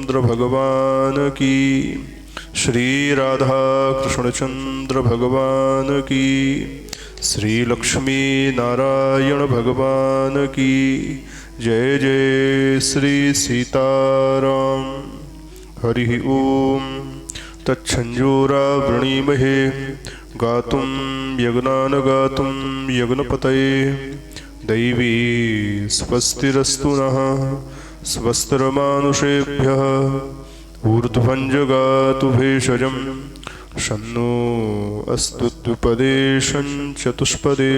चंद्र भगवान की, श्री राधा कृष्ण चंद्र भगवान की, श्री लक्ष्मी नारायण भगवान की जय। जय श्री सीताराम। हरि ओम तच्छंजोरा वृणीमहे गातुं यज्ञान गातुं यज्ञपतये दैवी स्वस्तिरस्तु नः स्वस्तिर्मानुषेभ्यः ऊर्ध्वं जगातु भेषजं शन्नो अस्तु द्विपदेशं चतुष्पदे।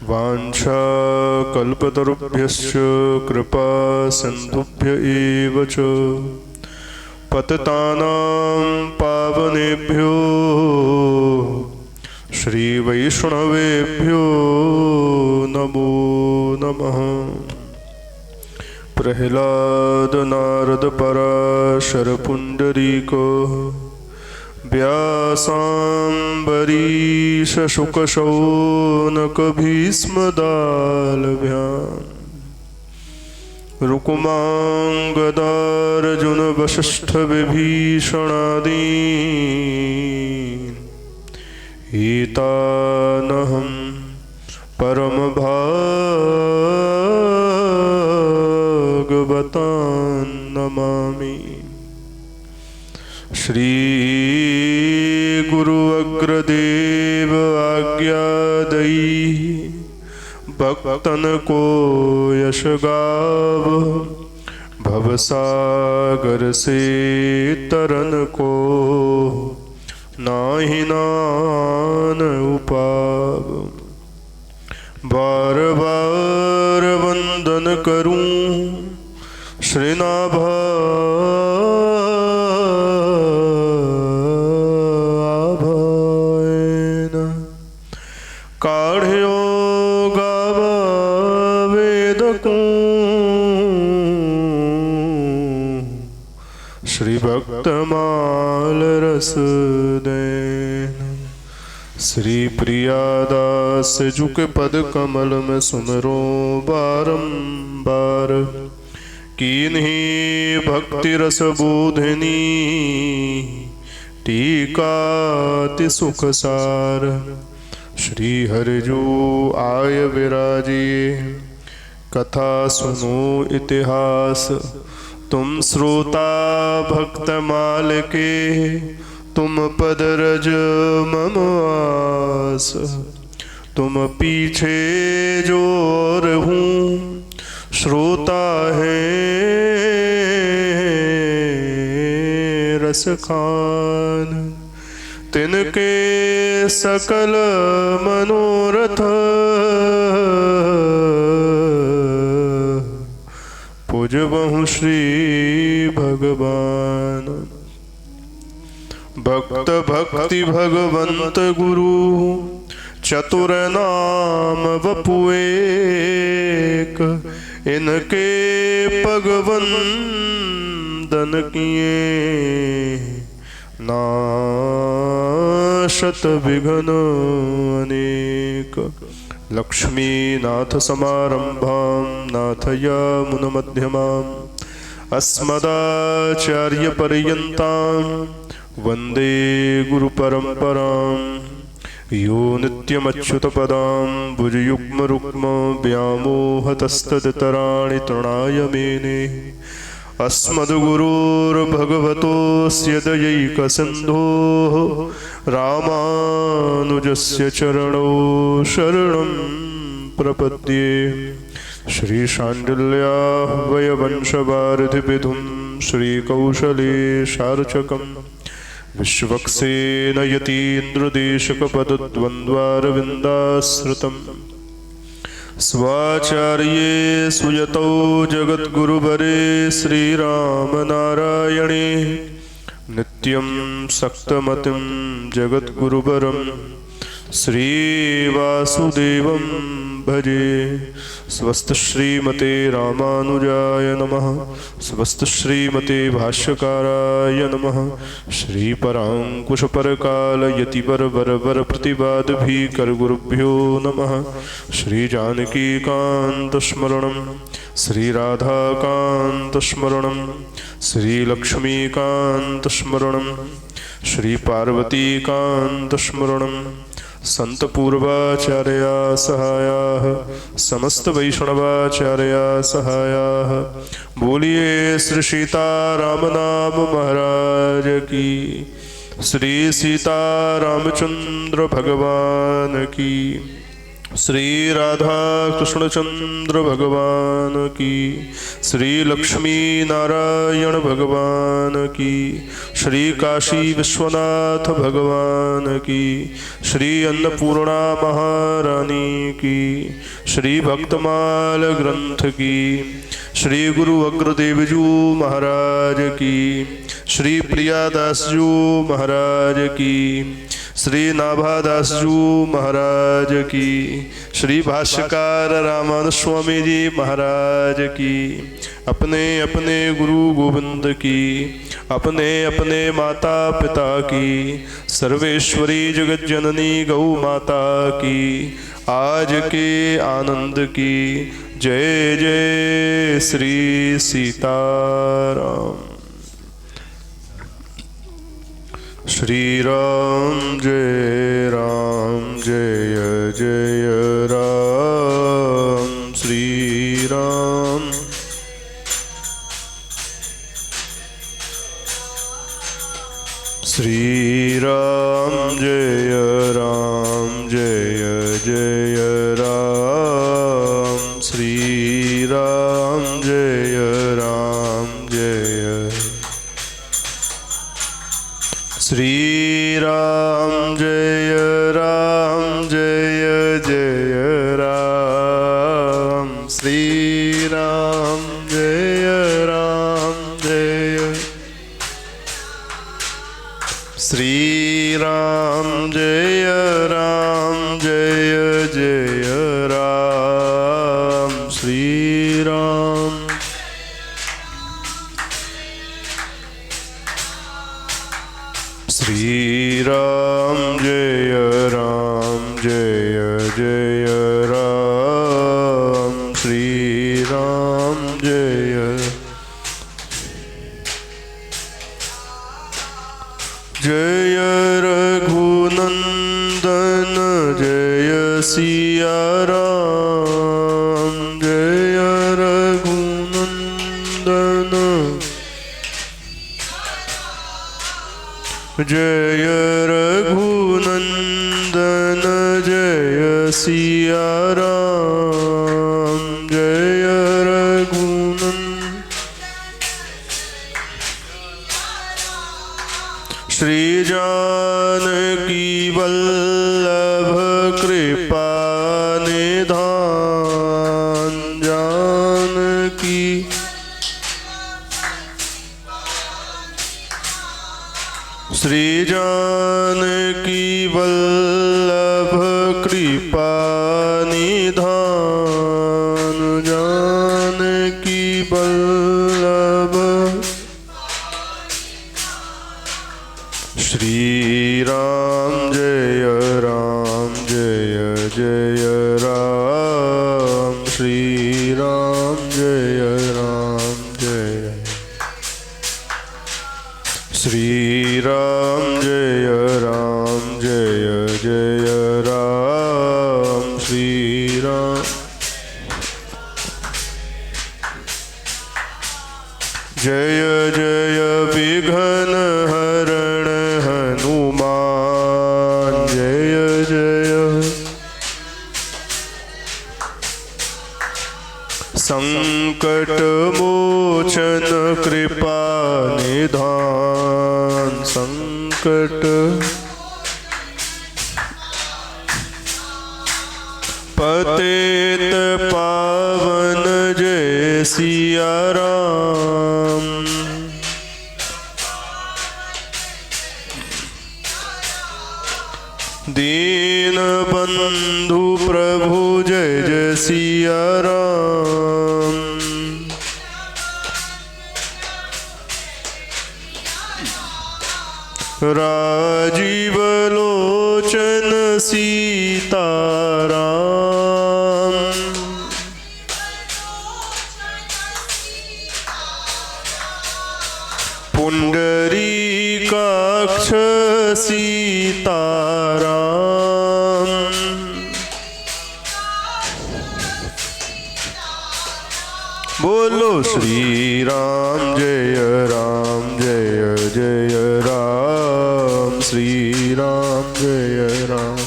वाञ्छाकल्पतरुभ्यश्च कृपा सिन्धुभ्य एव च पतितानां पावनेभ्यो श्रीवैष्णवेभ्यो नमो नमः। प्रह्लाद नारद पराशर पुण्डरीको व्यासाम्बरीश शुकशौनक भीष्मदालभ्याम् रुकुमाङ्गदार्जुन वसिष्ठ विभीषणादीन् एतानहं परमभागवतान् नमामि। श्री गुरु अग्रदेव आज्ञादयी भक्तन को यश गाव, भवसागर से तरन को नाहि नान उपाव। बार बार वंदन करूं श्रीनाभ काढ़्यो गावा वेद को श्री भक्तमाल रस देन। श्री प्रियादास जुक पद कमल में सुमरो बारंबार, कीन्ही भक्ति रस बोधनी टीकाति सुख सार। श्री हरि जो आय विराजिए कथा सुनो इतिहास, तुम श्रोता भक्त माल के तुम पद रज मम आस। तुम पीछे जोर हूँ श्रोता है रस खान, तिनके सकल मनोरथ पूजबहु श्री भगवान। भक्त भक्ति भगवंत गुरु चतुर नाम वपुएक, इनके पगवंदन किए नाशत विघ्न अनेक। लक्ष्मी नाथ समारंभां नाथयामुन मध्यमाम् अस्मदाचार्य पर्यन्तां वन्दे गुरु परंपरां। यो नित्यमच्युतपदां भुजयुग्मरुक्म व्यामोहतस्तदितराणि तृणाय मेने। अस्मद्गुरोर्भगवतोऽस्य दयैकसिन्धोः रामानुजस्य चरणौ शरणं प्रपद्ये। श्रीशाण्डिल्याह्वयवंशवारिधिविधुं श्रीकौशलेशार्चकं विश्वक्सेनयतीन्द्रदेशकपदद्वन्द्वारविन्दाश्रितं। स्वाचार्ये सुयतौ जगद्गुरुवरे श्रीरामनारायणे नित्यं सक्तमतिं जगद्गुरुवरं श्रीवासुदेवं भजे। स्वस्ति श्रीमते रामानुजाय नमः। स्वस्ति श्रीमते भाष्यकाराय नमः। श्रीपराङ्कुशपरकालयतिवरवर प्रतिवादभीकरगुरुभ्यो नमः। श्रीजानकीकान्तस्मरणं श्रीराधाकान्तस्मरणं श्रीलक्ष्मीकान्तस्मरणं श्रीपार्वतीकान्तस्मरणं संतपूर्वाचार्या सहायाः समस्त वैष्णवाचार्या सहायाः। बोलिए श्री सीताराम नाम महाराज की, श्री सीतारामचंद्र भगवान की, श्री राधा कृष्णचंद्र भगवान की, श्री लक्ष्मी नारायण भगवान की, श्री काशी विश्वनाथ भगवान की, श्री अन्नपूर्णा महारानी की, श्री भक्तमाल ग्रंथ की, श्री गुरु अग्रदेवजू महाराज की, श्री प्रियादासजू महाराज की, श्री नाभादासजू महाराज की, श्री भाष्यकार रामानंद स्वामी जी महाराज की, अपने अपने गुरु गोविंद की, अपने अपने माता पिता की, सर्वेश्वरी जगत जननी गौ माता की, आज के आनंद की। जय जय श्री सीताराम। श्री राम जय जय राम। श्री राम श्री राम जय जय राम। श्री राम जय श्री राम जय जय राम। श्री राम जय श्री राम जय जय राम। श्री राम श्री राम जय जय राम। श्री राम जय जय रघुनंदन जय सिया राम। जय रघुनंदन जय रघुनंदन जय सिया राम। जय रघुनंदन श्री जानकी वल्लभ कृपा निधान। जानकी श्री जानकी वल्लभ कृपा निधान। जानकी वल्लभ श्री राम जय जय राम। श्री राम जय श्री राम जय जय राम। श्री राम जय जय विघ्न हरण हनुमान। जय जय संकट मोचन कृपा निधान। संकट पतित पावन जय सिया राम। दीन बंधु प्रभु जय जय सिया राम। राजीव लोचन सीताराम। पुंडरीकाक्ष सीताराम। बोलो श्री राम जय जय राम, श्री राम जय राम,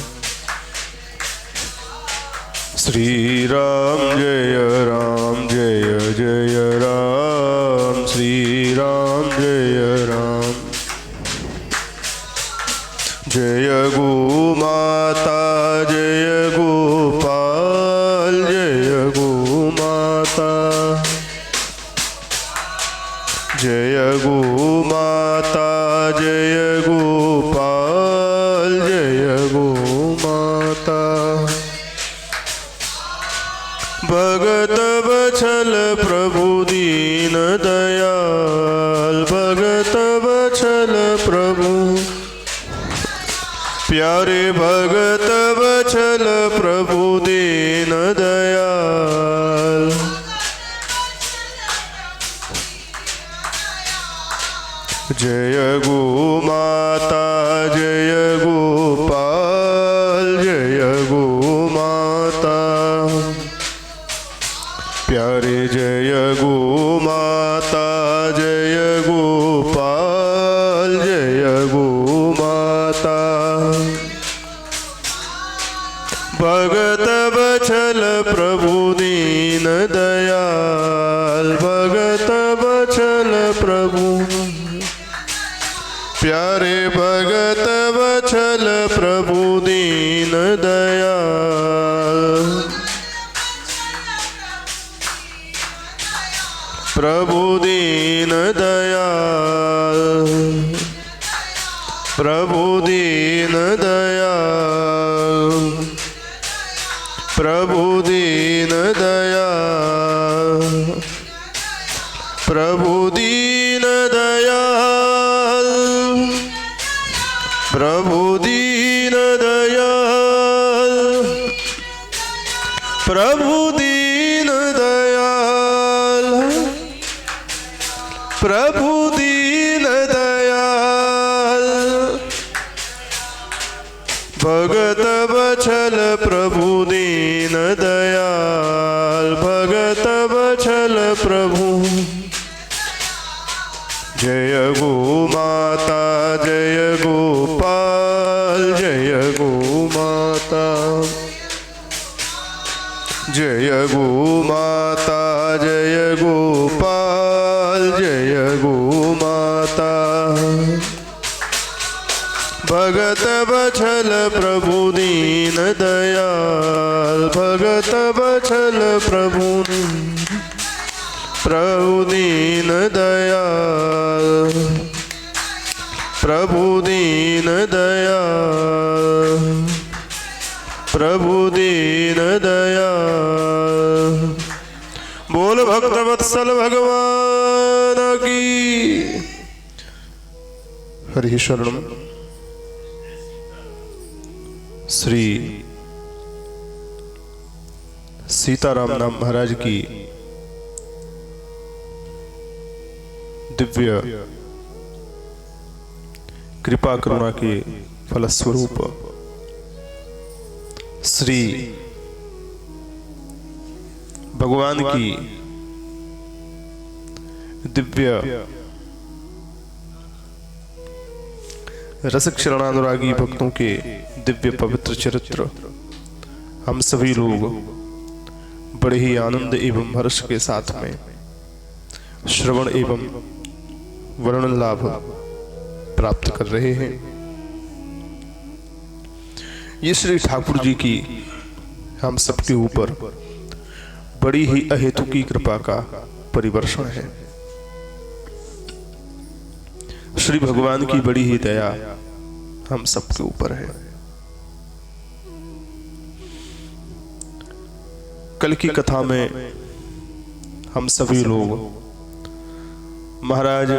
श्री राम जय जय राम, श्री राम जय राम। जय गो माता जय गोपाल, जय गो माता, जय गो माता जय गोपाल, जय गो माता। भगत बछल प्रभु दीन दयाल, भगत बछल प्रभु प्यारे, भगत बछल प्रभु दीन दयाल। जय गो माता जय गोपाल, जय गो माता प्यारे, जय गो माता जय गोपाल, जय गो माता। भगत बछल प्रभु दीन दयाल, भगत बछल प्रभु प्यारे, भगत बछल प्रभु दीन दयाल। प्रभु दीन दयाल, प्रभु दीन दयाल, प्रभु दीन दयाल, प्रभु दीन दयाल, प्रभु दीन दयाल, प्रभु दीन दयाल, प्रभु दीन दयाल। भगत बछल प्रभु दीन दयाल, भगत बछल प्रभु। जय गो माता जय गोपाल, जय गो माता, जय गो माता जय गोपाल, जय गो माता। भगत बछल प्रभु दीन दयाल, भगत बछल प्रभु प्रभु दीन दयाल, प्रभु दीन दयाल, प्रभु दीन दयाल। बोल भक्त वत्सल भगवान की। हरि शरणम। श्री सीताराम नाम महाराज की दिव्य कृपा करुणा के फलस्वरूप श्री भगवान की दिव्य रसिक शरणानुरागी भक्तों के दिव्य पवित्र चरित्र हम सभी लोग बड़े ही आनंद एवं हर्ष के साथ में श्रवण एवं वर्णन लाभ प्राप्त कर रहे हैं। ये श्री ठाकुर जी की हम सबके ऊपर बड़ी ही अहेतुकी कृपा का परिवर्षण है। श्री भगवान की बड़ी ही दया हम सबके ऊपर है। कल की कथा में हम सभी लोग महाराज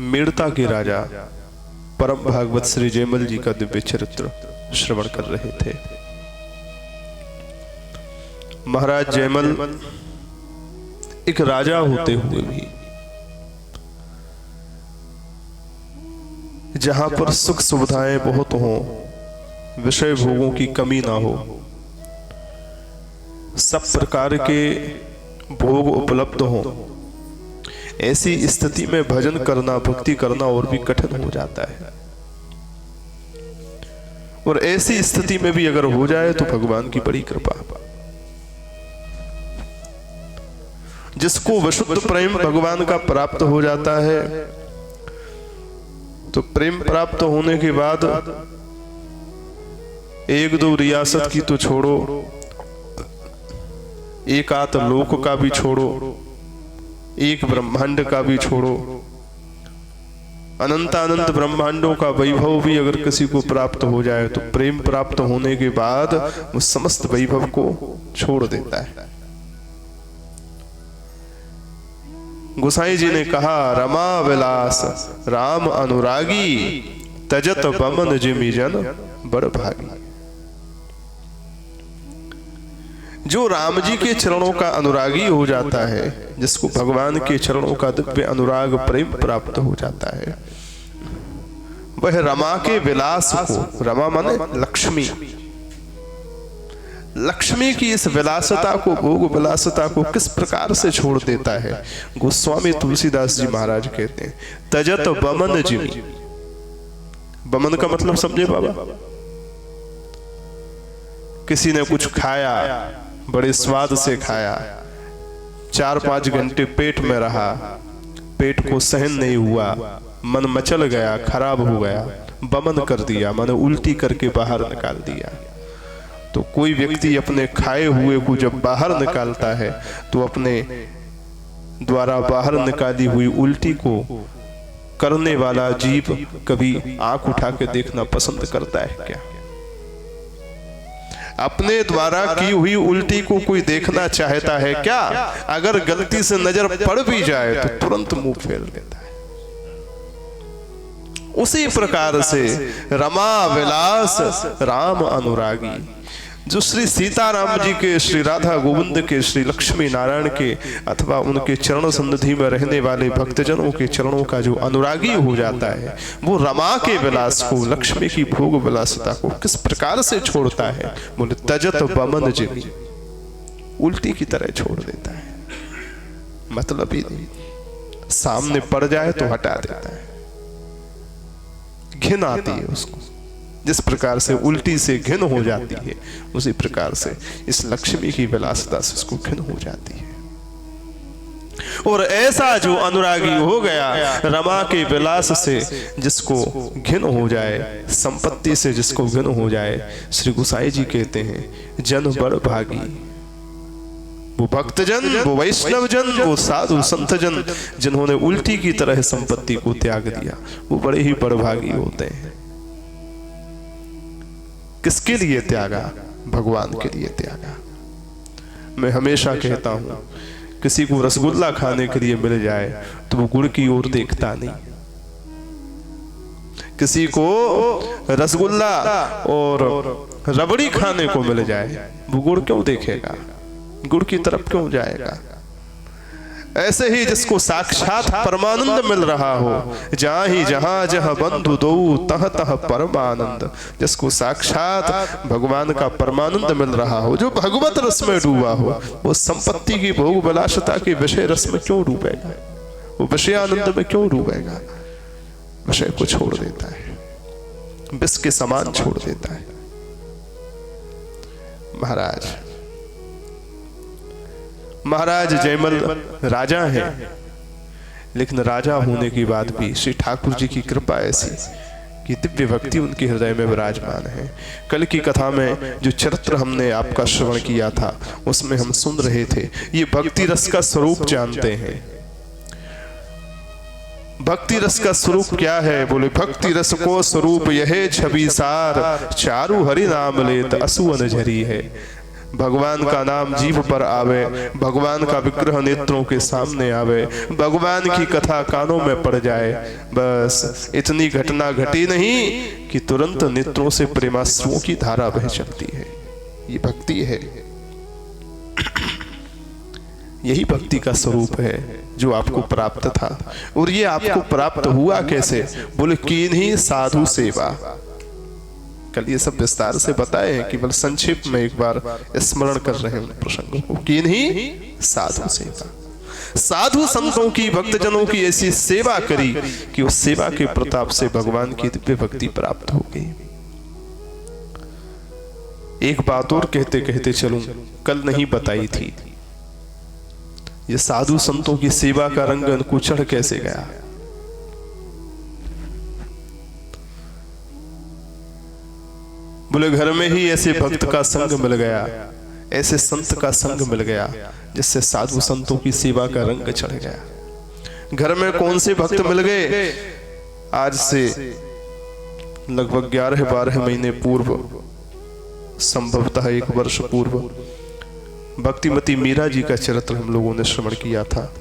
मेड़ता के राजा परम भागवत श्री जयमल जी का दिव्य चरित्र श्रवण कर रहे थे। महाराज जयमल एक राजा होते हुए भी जहां पर सुख सुविधाएं बहुत हों, विषय भोगों की कमी ना हो, सब प्रकार के भोग उपलब्ध हों, ऐसी स्थिति में भजन करना, भक्ति करना और भी कठिन हो जाता है। और ऐसी स्थिति में भी अगर हो जाए तो भगवान की बड़ी कृपा। जिसको विशुद्ध प्रेम भगवान का प्राप्त हो जाता है, तो प्रेम प्राप्त होने के बाद एक दो रियासत की तो छोड़ो, एक आध लोक का भी छोड़ो, एक ब्रह्मांड का भी छोड़ो, अनंत अनंत ब्रह्मांडों का वैभव भी अगर किसी को प्राप्त हो जाए तो प्रेम प्राप्त होने के बाद वो समस्त वैभव को छोड़ देता है। गोसाई जी ने कहा, रमा विलास राम अनुरागी, तजत बमन जिमि जन बड़ भागी। जो राम जी के चरणों का अनुरागी हो जाता है, जिसको भगवान के चरणों का दिव्य अनुराग प्रेम प्राप्त हो जाता है, वह रमा के विलास को, रमा माने लक्ष्मी, लक्ष्मी की इस विलासता को, भोग विलासता को किस प्रकार से छोड़ देता है। गोस्वामी तुलसीदास जी महाराज कहते हैं, तजत बमन जिमि। बमन का मतलब समझे बाबा? किसी ने कुछ खाया, बड़े स्वाद से खाया, 4-5 घंटे पेट में रहा, पेट को सहन नहीं हुआ, मन मचल गया, खराब हो गया, बमन कर दिया, माने उल्टी करके बाहर निकाल दिया। तो कोई व्यक्ति अपने खाए हुए को जब बाहर निकालता है तो अपने द्वारा बाहर निकाली हुई उल्टी को करने वाला जीव कभी आंख उठा के देखना पसंद करता है क्या? अपने द्वारा की हुई उल्टी को कोई देखना चाहता है क्या? अगर गलती से नजर पड़ भी जाए तो तुरंत मुंह फेर देता है। उसी प्रकार से रमा विलास राम अनुरागी, जो श्री सीताराम जी के, श्री राधा गोविंद के, श्री लक्ष्मी नारायण के अथवा उनके चरण सन्निधि में रहने वाले भक्तजनों के चरणों का जो अनुरागी हो जाता है, वो रमा के विलास को, लक्ष्मी की भोग विलासता को किस प्रकार से छोड़ता है? बोले तजत बमन जिमि, उल्टी की तरह छोड़ देता है। मतलब ही नहीं, सामने पड़ जाए तो हटा देता है, घिन आती है उसको। जिस प्रकार से उल्टी से घिन हो जाती है, उसी प्रकार से इस लक्ष्मी की विलासता से उसको घिन हो जाती है। और ऐसा जो अनुरागी हो गया रमा के विलास से, जिसको घिन हो जाए, संपत्ति से जिसको घिन हो जाए, श्री गोसाई जी कहते हैं जन बड़ भागी। वो भक्तजन, वो वैष्णव जन, वो साधु संत जन जिन्होंने उल्टी की तरह संपत्ति को त्याग दिया, वो बड़े ही बड़भागी होते हैं। किसके लिए त्यागा? भगवान के लिए त्यागा। मैं हमेशा कहता हूं, किसी को रसगुल्ला खाने के लिए मिल जाए तो वो गुड़ की ओर देखता नहीं। किसी को रसगुल्ला और रबड़ी खाने को मिल जाए, वो गुड़ क्यों देखेगा? गुड़ की तरफ क्यों जाएगा? ऐसे ही जिसको साक्षात परमानंद मिल रहा हो, जहां जहां बंधु दो तह तह परमानंद, जिसको साक्षात भगवान का परमानंद मिल रहा हो, जो भगवत रस में डूबा हो, वो संपत्ति की भोग विलासता के विषय रस में क्यों डूबेगा? वो विषय आनंद में क्यों डूबेगा? विषय को छोड़ देता है, विष के समान छोड़ देता है। महाराज जयमल राजा हैं, लेकिन राजा होने के बाद भी श्री ठाकुर जी की कृपा ऐसी कि दिव्य भक्ति उनके हृदय में विराजमान है। कल की कथा में जो चरित्र हमने आपका श्रवण किया था, उसमें हम सुन रहे थे, ये भक्ति रस का स्वरूप जानते हैं। भक्ति रस का स्वरूप क्या है? बोले भक्ति रस को स्वरूप यह छवि सार, चारु हरि नाम लेत असुवन झरी है। भगवान का नाम जीभ पर आवे, भगवान का विग्रह नेत्रों के सामने आवे, भगवान की कथा कानों में पड़ जाए, बस इतनी घटना घटी नहीं कि तुरंत नेत्रों से प्रेमाश्रुओं की धारा बह चलती है। ये भक्ति है। यही भक्ति का स्वरूप है जो आपको प्राप्त था। और ये आपको प्राप्त हुआ कैसे? बोले कीन्ही साधु सेवा। कल ये सब विस्तार से बताए हैं, केवल संक्षेप में एक बार स्मरण कर रहे हैं उन प्रसंगों को। कीन्ही साधु सेवा, साधु संतों की, भक्तजनों की ऐसी सेवा करी कि उस सेवा के प्रताप से भगवान की दिव्य भक्ति प्राप्त हो गई। एक बात और कहते कहते चलूं, कल नहीं बताई थी, ये साधु संतों की सेवा का रंग उनको चढ़ कैसे गया। बोले घर में ही ऐसे भक्त का संग मिल गया, ऐसे संत का संग मिल गया जिससे साधु संतों की सेवा का रंग चढ़ गया। घर में कौन से भक्त मिल गए? आज से लगभग 11-12 महीने पूर्व, संभवतः 1 वर्ष पूर्व, भक्तिमती मीरा जी का चरित्र हम लोगों ने श्रवण किया था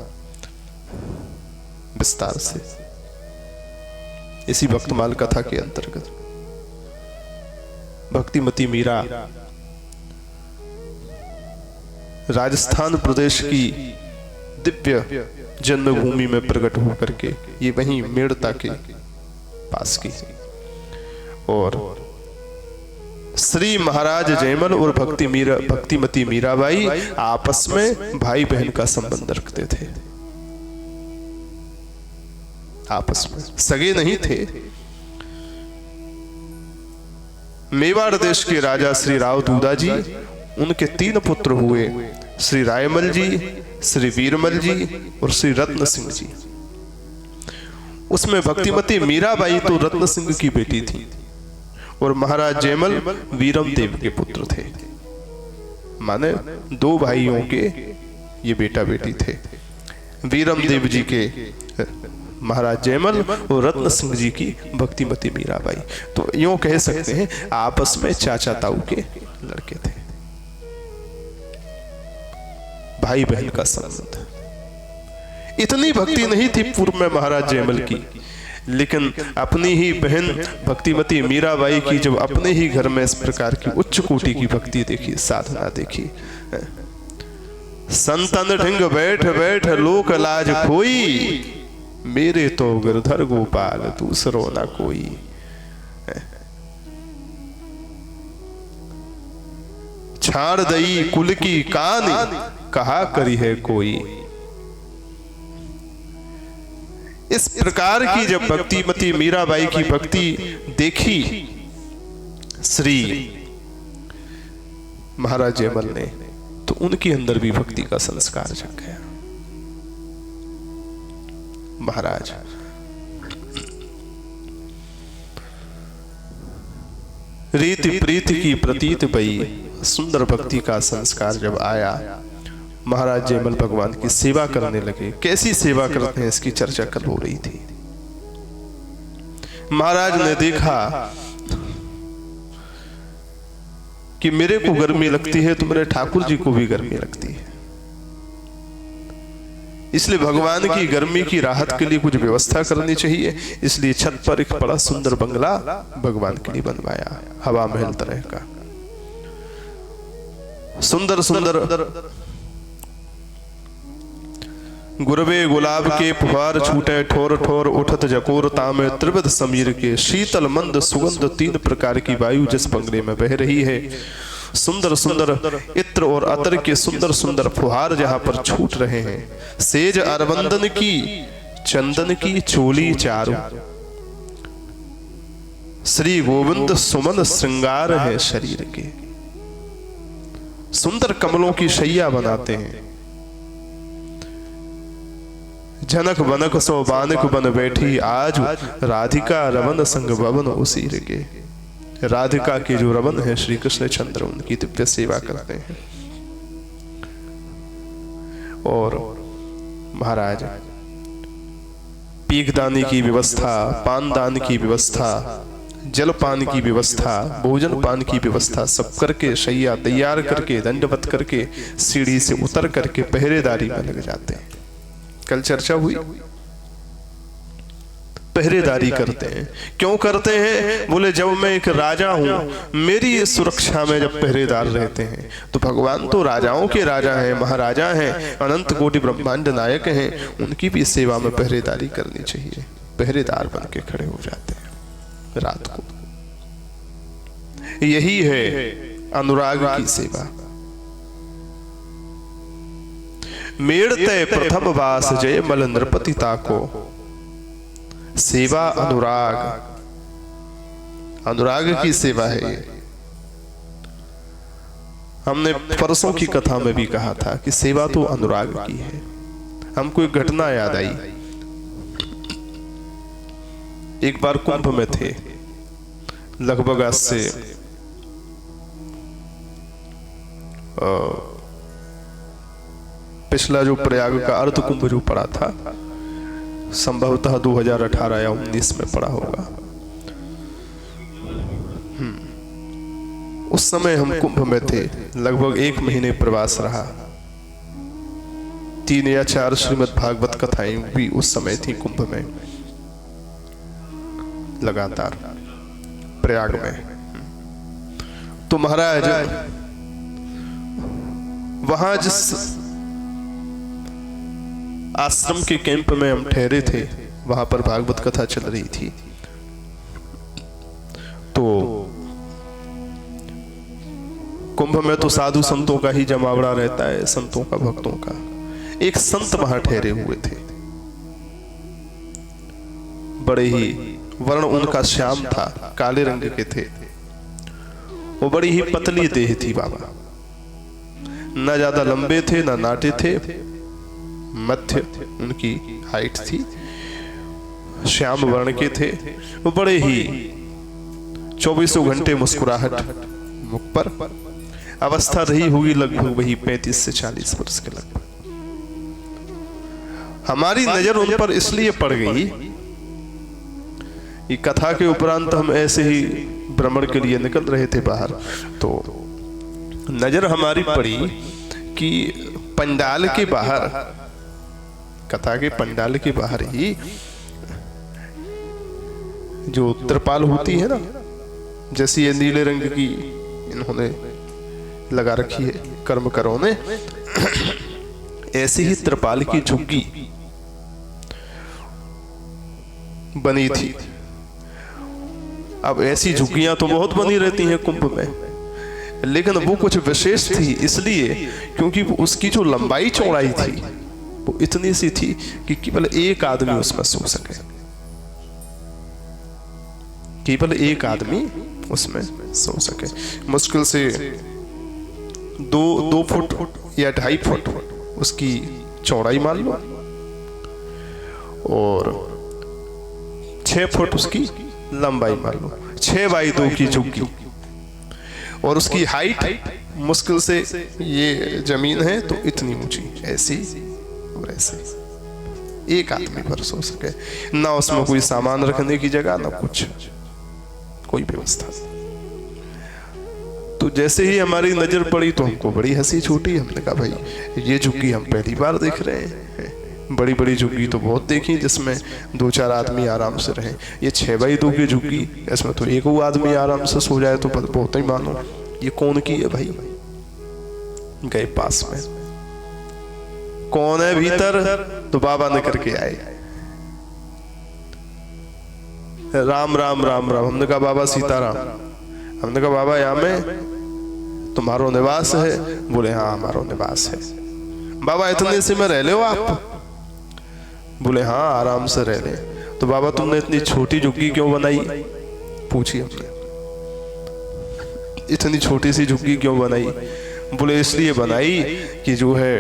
विस्तार से, इसी भक्तमाल कथा के अंतर्गत। भक्तिमती मीरा राजस्थान प्रदेश की दिव्य जन्मभूमि में प्रकट होकर के ये वहीं मेड़ता के पास की, और श्री महाराज जयमल और भक्तिमती मीराबाई आपस में भाई बहन का संबंध रखते थे। आपस में सगे नहीं थे। मेवाड़ देश के राजा श्री राव दूदा जी, उनके 3 पुत्र हुए, श्री रायमल जी, श्री वीरमल जी और श्री रत्न सिंह जी। उसमें भक्तिमती मीराबाई तो रत्न सिंह की बेटी थी और महाराज जयमल वीरम देव के पुत्र थे। माने 2 भाइयों के ये बेटा बेटी थे, वीरम देव जी के महाराज जयमल और रत्न सिंह जी की भक्तिमती मीराबाई। तो यूं कह सकते हैं आपस में चाचा ताऊ के लड़के थे, भाई बहन का संबंध। इतनी भक्ति नहीं थी पूर्व में महाराज जयमल की, लेकिन अपनी ही बहन भक्तिमती मीराबाई की जब अपने ही घर में इस प्रकार की उच्च कोटि की भक्ति देखी, साधना देखी, संतन ढिंग बैठ बैठ लोक लाज खोई, मेरे तो गिरधर गोपाल दूसरो ना कोई। छाड़ दई कुल की कान, कहा करी है कोई। इस प्रकार की जब भक्तिमती मीराबाई की भक्ति देखी श्री महाराज जयमल ने, तो उनके अंदर भी भक्ति का संस्कार जग गया। महाराज रीति प्रीति की प्रतीत भई, सुंदर भक्ति का संस्कार जब आया, महाराज जयमल भगवान की सेवा करने लगे। कैसी सेवा करते हैं इसकी चर्चा कल हो रही थी। महाराज ने देखा कि मेरे को गर्मी लगती है तो मेरे ठाकुर जी को भी गर्मी लगती है, इसलिए भगवान की गर्मी की राहत के लिए कुछ व्यवस्था करनी चाहिए। इसलिए छत पर एक बड़ा सुंदर बंगला भगवान के लिए बनवाया, हवा महल तरह का, सुंदर सुंदर गुरबे गुलाब के फुहार छूटे ठोर ठोर, उठत जकोर तामे त्रिविध समीर के, शीतल मंद सुगंध 3 प्रकार की वायु जिस बंगले में बह रही है। सुंदर सुंदर इत्र और अतर के सुंदर सुंदर फुहार जहां पर छूट रहे हैं। सेज अरबंदन की चंदन की चोली चारू, श्री गोविंद सुमन श्रृंगार है शरीर के। सुंदर कमलों की शैया बनाते हैं। जनक बनक सो बानक बन बैठी, आज राधिका रमन संग भवन उसीर के। राधिका के जो रमन है श्री कृष्ण चंद्र, उनकी दिव्य सेवा करते हैं। और महाराज पीकदानी की व्यवस्था, पानदान की व्यवस्था, जलपान की व्यवस्था, भोजन पान की व्यवस्था सब करके, शैया तैयार करके, दंडवत करके, सीढ़ी से उतर करके पहरेदारी में लग जाते हैं। कल चर्चा हुई पहरेदारी करते हैं। क्यों करते हैं? बोले जब मैं एक राजा हूं, मेरी सुरक्षा में जब पहरेदार रहते हैं तो भगवान तो राजाओं के राजा हैं, महाराजा हैं, अनंत कोटि ब्रह्मांड नायक हैं, उनकी भी सेवा में पहरेदारी करनी चाहिए। पहरेदार बन के खड़े हो जाते हैं रात को। यही है अनुराग की सेवा। मेड़ते प्रथम वास जय मल नृपति ताको, सेवा अनुराग, अनुराग की सेवा है ये। हमने परसों की कथा में भी कहा था कि सेवा तो अनुराग की है। हमको एक घटना याद आई। एक बार कुंभ में थे, लगभग आज से पिछला जो प्रयाग का अर्ध कुंभ जो पड़ा था, संभवतः 2018 या 19 में पड़ा होगा। उस समय हम कुंभ में थे, लगभग 1 महीने प्रवास रहा। 3 या 4 श्रीमद् भागवत कथाएं भी उस समय थी कुंभ में, लगातार प्रयाग में। तो महाराज वहां जिस आश्रम के कैंप में हम ठहरे थे, वहां पर भागवत कथा चल रही थी। तो कुंभ में तो साधु संतों का ही जमावड़ा रहता है, संतों का, भक्तों का। एक संत वहां ठहरे हुए थे, बड़े ही वर्ण उनका श्याम था, काले रंग के थे। वो बड़ी ही पतली देह थी बाबा, ना ज्यादा लंबे थे ना नाटे थे, मध्य उनकी हाइट थी, श्याम वर्ण के थे। वो बड़े ही 24 घंटे मुस्कुराहट मुख पर। अवस्था रही होगी लगभग वही 35 से 40 वर्ष के लगभग। हमारी नजर उन पर इसलिए पड़ गई, ये कथा के उपरांत हम ऐसे ही भ्रमण के लिए निकल रहे थे बाहर, तो नजर हमारी पड़ी कि पंडाल के बाहर, कथा के पंडाल के बाहर ही जो त्रिपाल होती है ना, जैसी ये नीले रंग की इन्होंने लगा रखी है कर्मकरों ने, ऐसी ही त्रिपाल की झुग्गी बनी थी। अब ऐसी झुग्गियां तो बहुत बनी रहती हैं कुंभ में, लेकिन वो कुछ विशेष थी इसलिए क्योंकि उसकी जो लंबाई चौड़ाई थी वो इतनी सी थी कि केवल एक आदमी उसमें सो सके। केवल एक आदमी उसमें सो सके। मुश्किल से 2 फुट या 2.5 फुट उसकी चौड़ाई मान लो, और 6 फुट उसकी लंबाई मान लो। 6 बाई 2 की झुग्गी, और उसकी हाइट मुश्किल से, ये जमीन है तो इतनी ऊंची, ऐसी और ऐसे, एक आदमी पर सो सके। ना उसमें कोई सामान रखने की जगह, ना कुछ, कोई व्यवस्था। तो जैसे ही हमारी नजर पड़ी तो हमको बड़ी हंसी छूटी। हमने कहा भाई ये झुग्गी हम पहली बार देख रहे हैं। बड़ी बड़ी झुग्गी तो बहुत देखी जिसमें 2-4 आदमी आराम से रहे। ये 6 बाई 2 की झुग्गी, इसमें तो एक आदमी आराम से सो जाए तो बहुत ही मानो। ये कौन की है भाई? गए पास में, कौन है भीतर? तो बाबा निकल के आए, राम राम राम राम। हमने कहा बाबा सीताराम। हमने कहा बाबा यहाँ में तुम्हारो निवास है? बोले हाँ हमारो निवास है। बाबा इतने से में रह ले हो आप? बोले हाँ आराम से रह ले। तो बाबा तुमने इतनी छोटी झुग्गी क्यों बनाई? पूछी हमने, इतनी छोटी सी झुग्गी क्यों बनाई? बोले इसलिए बनाई कि जो है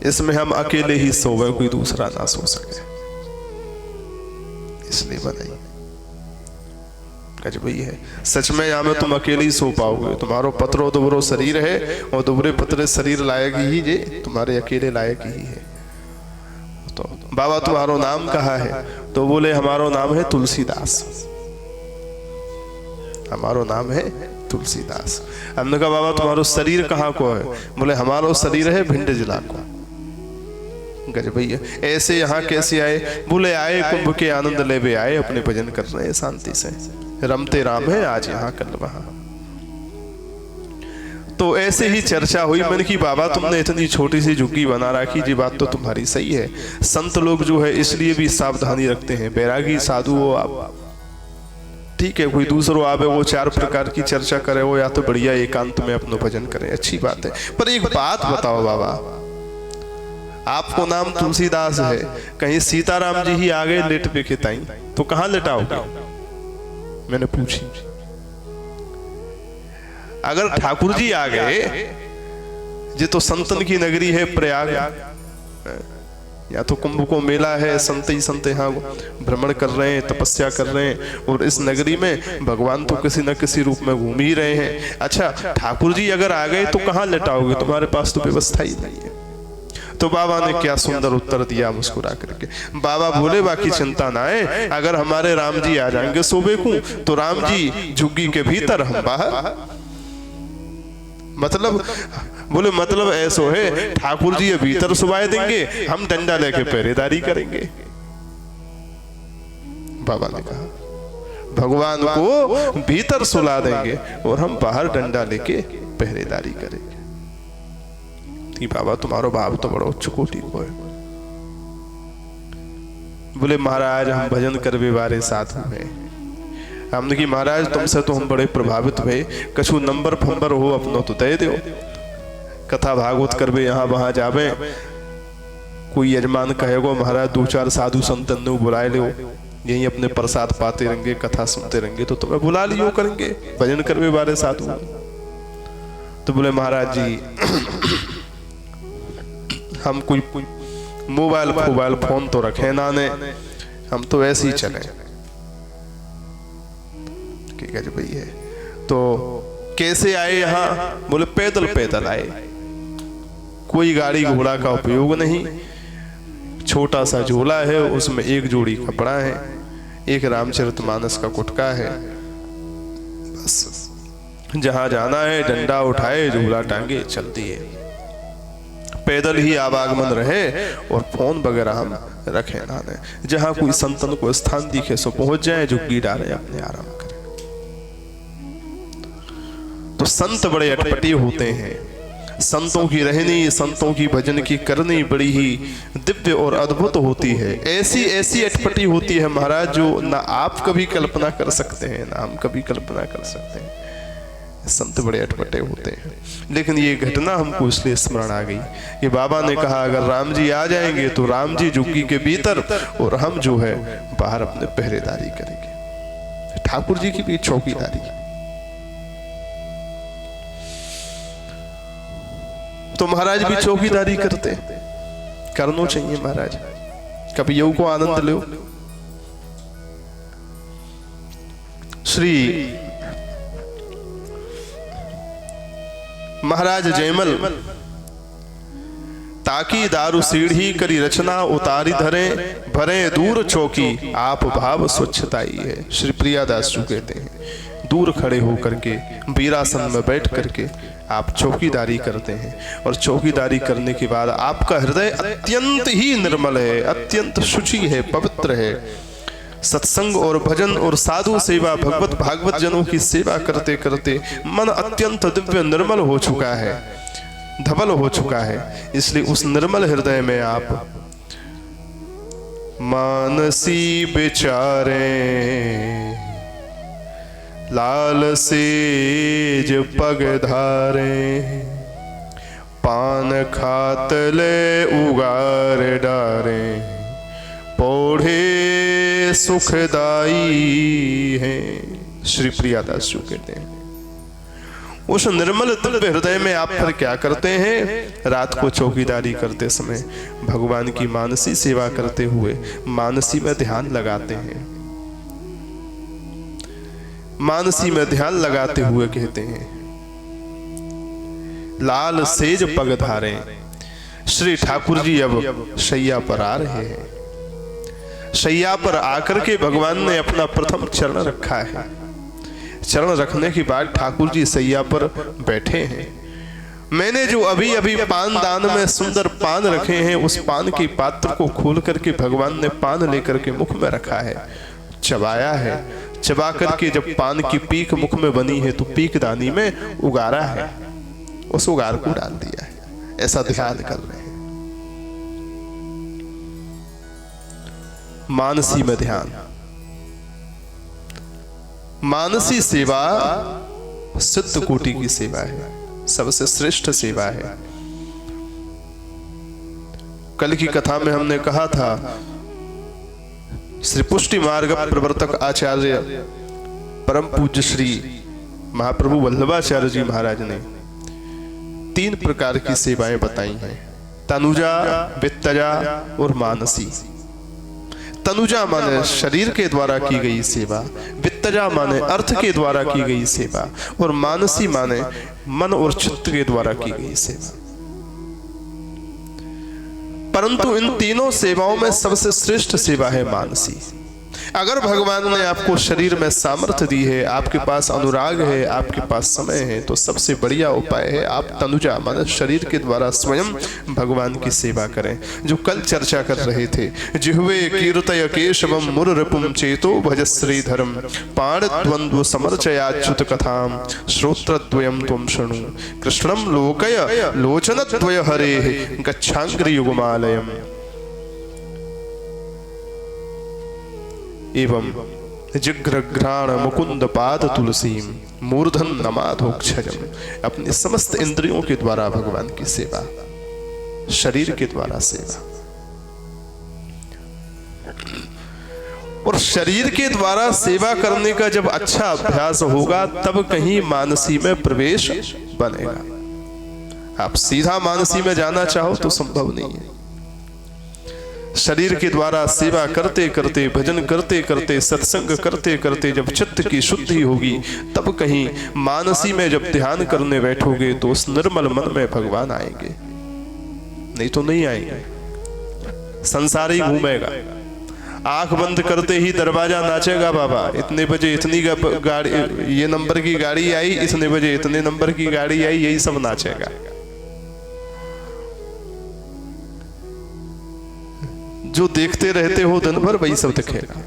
इसमें हम अकेले ही सोवे, कोई दूसरा ना सो सके, इसलिए बनाई। वही है सच में, यहाँ में तुम अकेले ही सो पाओगे। तुम्हारो पतरो दुबरो शरीर है, और दुबरे पतरे शरीर लायक ही जे तुम्हारे अकेले लायक ही है। तो बाबा तुम्हारो नाम कहा है? तो बोले हमारो नाम है तुलसीदास। हमारो नाम है तुलसीदास। हमने कहा बाबा तुम्हारो शरीर कहाँ को है? बोले हमारो शरीर है भिंड जिला को। गज भैया ऐसे यहाँ कैसे आए? बोले आए कुंभ के आनंद लेवे आए, अपने भजन कर रहे हैं शांति से, रमते राम है आज यहाँ कल वहां। तो ऐसे ही चर्चा हुई। मैंने की बाबा तुमने इतनी छोटी सी झुग्गी बना रखी जी, बात तो तुम्हारी सही है। संत लोग जो है इसलिए भी सावधानी रखते हैं, बैरागी साधु हो आप, ठीक है, कोई दूसरो आवे वो चार प्रकार की चर्चा करे, वो या तो बढ़िया एकांत में अपना भजन करे, अच्छी बात है। पर एक बात बताओ बाबा, आपको नाम तुलसीदास है, कहीं सीताराम जी ही आ गए लेट पे खिताई तो कहां लेटाओगे? मैंने पूछी। अगर ठाकुर जी आ गए, ये तो संतन की नगरी है प्रयाग, या तो कुंभ को मेला है, संत ही संत यहाँ भ्रमण कर रहे हैं, तपस्या कर रहे हैं, और इस नगरी में भगवान तो किसी न किसी रूप में घूम ही रहे हैं। अच्छा, ठाकुर जी अगर आ गए तो कहाँ लेटाओगे? तुम्हारे पास तो व्यवस्था ही नहीं है। तो बाबा ने क्या सुंदर उत्तर दिया मुस्कुरा करके। बाबा बोले बाकी चिंता ना है, अगर हमारे राम जी आ जाएंगे सोबे को, तो राम जी झुग्गी के भीतर, हम बाहर। मतलब बोले मतलब ऐसो है, ठाकुर जी ये भीतर सुवाए देंगे, हम डंडा लेके पहरेदारी करेंगे। बाबा ने कहा भगवान को भीतर सुला देंगे और हम बाहर डंडा लेके पहरेदारी करेंगे। बाबा तुम्हारो भाव तो बड़ा उच्च कोटि को है। बोले महाराज हम भजन करवे वाले साधु हैं। हमने की महाराज तुमसे तो हम बड़े प्रभावित हुए, कछु नंबर फंबर हो अपनो तो दे दो, कथा भागवत करवे यहाँ वहां जावे, कोई यजमान कहेगो महाराज दो चार साधु संतन ने बुलाए लो, यही अपने प्रसाद पाते रहेंगे, कथा सुनते रहेंगे, तो तुम्हें बुला लियो करेंगे, भजन करवे वाले साधु। तो बोले महाराज जी हम कोई मोबाइल फोन तो रखे ना ने, हम तो ऐसे ही चले। ठीक है जी भैया। तो कैसे आए यहाँ? बोले पैदल पैदल आए, कोई गाड़ी घोड़ा का उपयोग नहीं, छोटा सा झोला है, उसमें एक जोड़ी कपड़ा है, एक रामचरितमानस का गुटका है, बस जहां जाना है डंडा उठाए, झोला टांगे, चल दिए। पैदल ही आवागमन रहे और फोन वगैरह हम रखे ना, जहां कोई संतन को स्थान दिखे सो पहुंच जाए, झुग्गी डाले अपने आराम करें। तो संत बड़े अटपटी होते हैं, संतों की रहनी, संतों की भजन की करनी बड़ी ही दिव्य और अद्भुत होती है। ऐसी ऐसी अटपटी होती है महाराज, जो ना आप कभी कल्पना कर सकते हैं ना हम कभी कल्पना कर सकते हैं। संत बड़े अटपटे होते हैं। लेकिन ये घटना हमको इसलिए स्मरण आ गई कि बाबा ने कहा अगर राम जी आ जाएंगे तो राम जी झुग्गी के भीतर और हम जो है बाहर अपने पहरेदारी करेंगे, ठाकुर जी की भी चौकीदारी। तो महाराज भी चौकीदारी करते, करना चाहिए महाराज, कभी यू को आनंद लो। श्री महाराज जयमल ताकि दारू सीढ़ी करी रचना, उतारी धरे भरे दूर चौकी, आप भाव स्वच्छताई है। श्री प्रियादास जी कहते हैं दूर खड़े होकर के वीरासन में बैठ करके आप चौकीदारी करते हैं, और चौकीदारी करने के बाद आपका हृदय अत्यंत ही निर्मल है, अत्यंत शुचि है, पवित्र है। सत्संग और भजन और साधु सेवा, भगवत भागवत जनों की सेवा करते करते मन अत्यंत दिव्य निर्मल हो चुका है, धवल हो चुका है। इसलिए उस निर्मल हृदय में आप मानसी बिचारे लाल सेज पग धारे, पान खातले उगार डारे, पौढ़े सुखदाई है। श्री प्रियादास जी कहते हैं उस निर्मल दिव्य हृदय में आप फिर क्या करते हैं? रात को चौकीदारी करते समय भगवान की मानसी सेवा करते हुए मानसी में ध्यान लगाते हैं। मानसी में ध्यान लगाते हुए कहते हैं लाल सेज पग धारे। श्री ठाकुर जी अब शैया पर आ रहे हैं। शैया पर आकर के भगवान ने अपना प्रथम चरण रखा है। चरण रखने के बाद ठाकुर जी शैया पर बैठे हैं मैंने जो अभी अभी पान दान में सुंदर पान रखे हैं, उस पान के पात्र को खोल करके भगवान ने पान लेकर के मुख में रखा है, चबाया है। चबा करके जब पान की पीक मुख में बनी है तो पीक दानी में उगारा है, उस उगार को डाल दिया है। ऐसा ध्यान कर रहे हैं। मानसी में ध्यान, मानसी सेवा सिद्ध कोटि की सेवा है, सबसे श्रेष्ठ सेवा है। कल की कथा में हमने कहा था, श्री पुष्टि मार्ग प्रवर्तक आचार्य परम पूज्य श्री महाप्रभु वल्लभाचार्य जी महाराज ने 3 प्रकार की सेवाएं बताई हैं, तनुजा, वित्तजा और मानसी। तनुजा माने शरीर के द्वारा की गई सेवा, वित्तजा माने अर्थ के द्वारा की गई सेवा, और मानसी माने मन और चित्त के द्वारा की गई सेवा। परंतु इन तीनों सेवाओं में सबसे श्रेष्ठ सेवा है मानसी। अगर भगवान ने आपको शरीर में सामर्थ्य दी है, आपके पास अनुराग है, आपके पास समय है, तो सबसे बढ़िया उपाय है आप तनुजा माने शरीर के द्वारा स्वयं भगवान की सेवा करें। जो कल चर्चा कर रहे थे, जिह्वे कीर्तय केशवम मुररिपुम चेतो भज श्रीधरम पाणद्वंद्व समर्चयाच्युत कथाम श्रोत्रद्वयं त्वं शृणु कृष्णं लोकय लोचनद्वय हरेः गच्छांग्रि युगमालयम्। एवं जिघ्रघ्राण मुकुंद पाद तुलसीम मूर्धन नमाधोक्षजम। अपने समस्त इंद्रियों के द्वारा भगवान की सेवा, शरीर के द्वारा सेवा, और शरीर के द्वारा सेवा करने का जब अच्छा अभ्यास होगा तब कहीं मानसी में प्रवेश बनेगा। आप सीधा मानसी में जाना चाहो तो संभव नहीं है। शरीर के द्वारा सेवा करते करते, भजन करते करते, सत्संग करते करते जब चित्त की शुद्धि होगी तब कहीं मानसी में जब ध्यान करने बैठोगे तो उस निर्मल मन में भगवान आएंगे, नहीं तो नहीं आएंगे। संसार ही घूमेगा, आंख बंद करते ही दरवाजा नाचेगा, बाबा इतने बजे इतनी गाड़ी, ये नंबर की गाड़ी आई, इतने बजे इतने नंबर की गाड़ी आई, यही सब नाचेगा। जो देखते रहते हो दिन भर वही सब दिखेगा।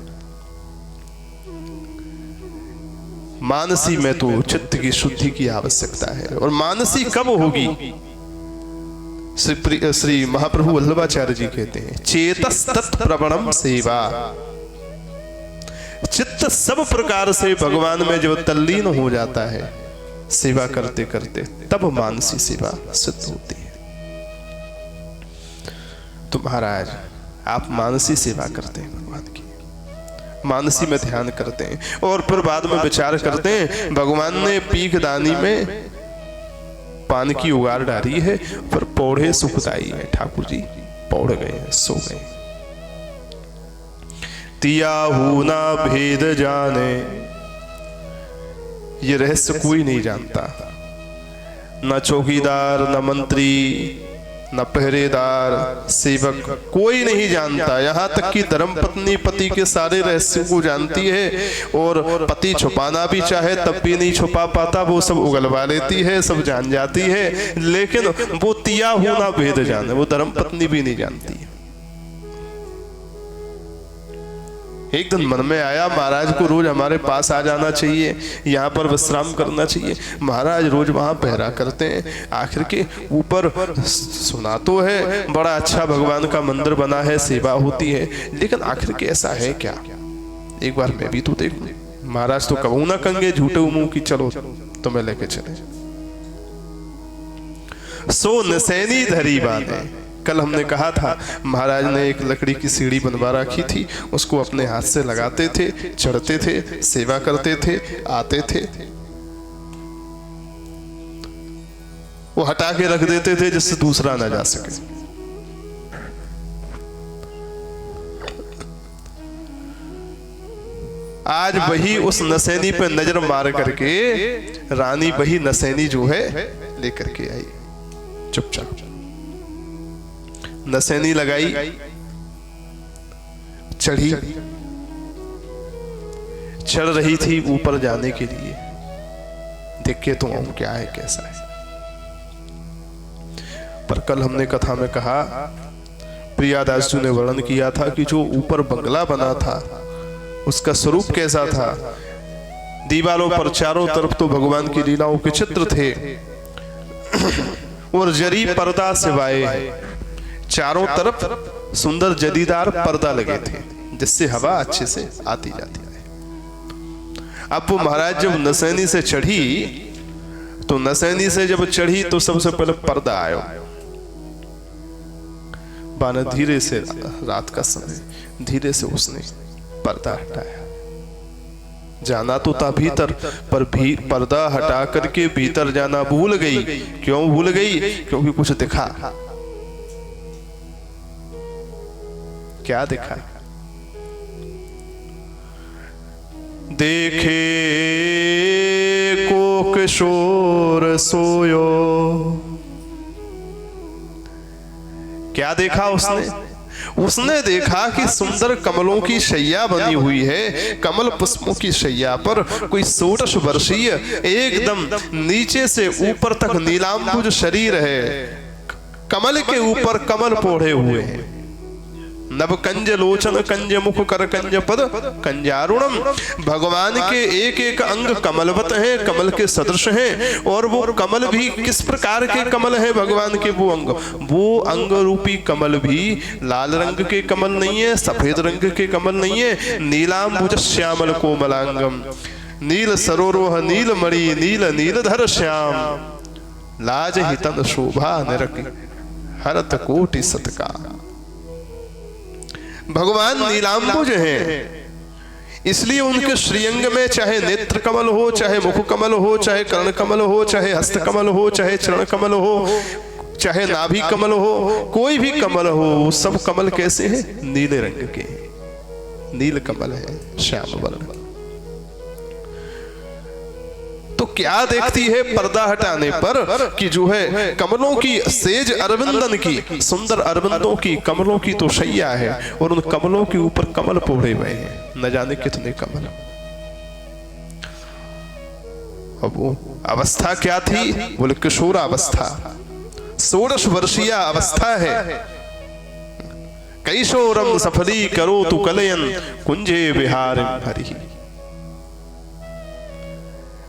मानसी में तो चित्त की शुद्धि की आवश्यकता है। और मानसी कब होगी? श्री महाप्रभु वल्लभाचार्य जी कहते हैं, चेतस तत्प्रवणम सेवा। चित्त सब प्रकार से भगवान में जब तल्लीन हो जाता है सेवा करते करते, तब मानसी सेवा सिद्ध होती है। तो महाराज आप मानसी सेवा करते हैं भगवान की, मानसी में ध्यान करते हैं और फिर बाद में विचार करते हैं भगवान ने पीक दानी में पान की उगार डाली है, पर पौड़े सुखदाई है। ठाकुर जी पौड़ गए, सो गए। तियाहू ना भेद जाने, ये रहस्य कोई नहीं जानता, न चौकीदार, न मंत्री, न पहरेदार, सेवक, कोई नहीं जानता। यहाँ तक कि धर्मपत्नी पति के सारे रहस्यों को जानती है, और पति छुपाना भी चाहे तब भी नहीं छुपा पाता, वो सब उगलवा लेती है, सब जान जाती है। लेकिन वो तिया होना भेद जाने, वो धर्मपत्नी भी नहीं जानती है। एक दिन मन में आया महाराज को रोज हमारे पास आ जाना चाहिए, यहाँ पर विश्राम करना चाहिए। महाराज रोज वहाँ पहरा करते हैं। आखिर के ऊपर सुना तो है बड़ा अच्छा भगवान का मंदिर बना है, सेवा होती है, लेकिन आखिर के ऐसा है क्या? एक बार मैं भी तो देखूं। महाराज तो कबू ना कंगे झूठे मुंह की, चलो तुम्हें लेके चले। सो नसैनी धरी बांधे। कल हमने कहा था महाराज ने एक लकड़ी की सीढ़ी बनवा रखी थी, उसको अपने हाथ से लगाते थे, चढ़ते थे, सेवा करते थे, आते थे, वो हटा के रख देते थे जिससे दूसरा ना जा सके। आज वही उस नसैनी पे नजर मार करके रानी वही नसैनी जो है लेकर के आई। चुपचाप नसैनी लगाई, चढ़ी, चढ़ रही थी ऊपर जाने के लिए। देख के तो आऊं क्या है कैसा है। पर कल हमने कथा में कहा, प्रियादास जी ने वर्णन किया था कि जो ऊपर बंगला बना था उसका स्वरूप कैसा था। दीवारों पर चारों तरफ तो भगवान की लीलाओं के चित्र थे और जरी पर्दा सिवाय चारों तरफ सुंदर जदीदार पर्दा लगे थे जिससे हवा अच्छे से आती जाती है। अब वो महाराज जब नसैनी से चढ़ी तो नसैनी से जब चढ़ी तो सबसे पहले पर्दा आयो। बाना धीरे से, रात का समय, धीरे से उसने पर्दा हटाया। जाना तो था भीतर, पर भी पर्दा हटा करके भीतर जाना भूल गई। क्यों भूल गई? क्योंकि कुछ दिखा। क्या दिखा? देखे को किशोर सोयो। क्या देखा उसने? उसने देखा कि सुंदर कमलों की शैया बनी हुई है। कमल पुष्पों की शैया पर कोई 16 वर्षीय एकदम नीचे से ऊपर तक नीलांबुज शरीर है। कमल के ऊपर कमल पोढ़े हुए हैं। नव कंज लोचन कंज मुख कर कंज पद कंजारुणम। भगवान के एक एक अंग कमलवत हैं, कमल के सदृश हैं। और वो कमल भी किस प्रकार के कमल है? भगवान के वो अंग रूपी कमल भी लाल रंग के कमल नहीं है, सफेद रंग के कमल नहीं है। नीलांबुज श्यामल कोमलांगम, नील सरोरोह नील मणि नील नीलधर श्याम। लाज हितन शोभा निरक हरत कोटि सतका। भगवान नीलांबुज हैं, इसलिए उनके श्रीअंग में चाहे नेत्र कमल हो, चाहे मुख कमल हो, चाहे कर्ण कमल हो, चाहे हस्त कमल हो, चाहे चरण कमल हो, चाहे नाभि कमल हो, कोई भी कमल हो, सब कमल कैसे हैं? नीले रंग के। नील कमल है, श्याम वर्ण। तो क्या देखती है पर्दा हटाने पर कि जो है कमलों की सेज अरविंदन की, सुंदर अरविंदों की कमलों की तो शैया है और उन कमलों के ऊपर कमल पोढ़े हुए हैं, न जाने कितने कमल। अब वो अवस्था क्या थी? बोले किशोरा अवस्था, 16 वर्षीय अवस्था है। कैशोरम सफली करो तु कलयन कुंजे विहार हरि।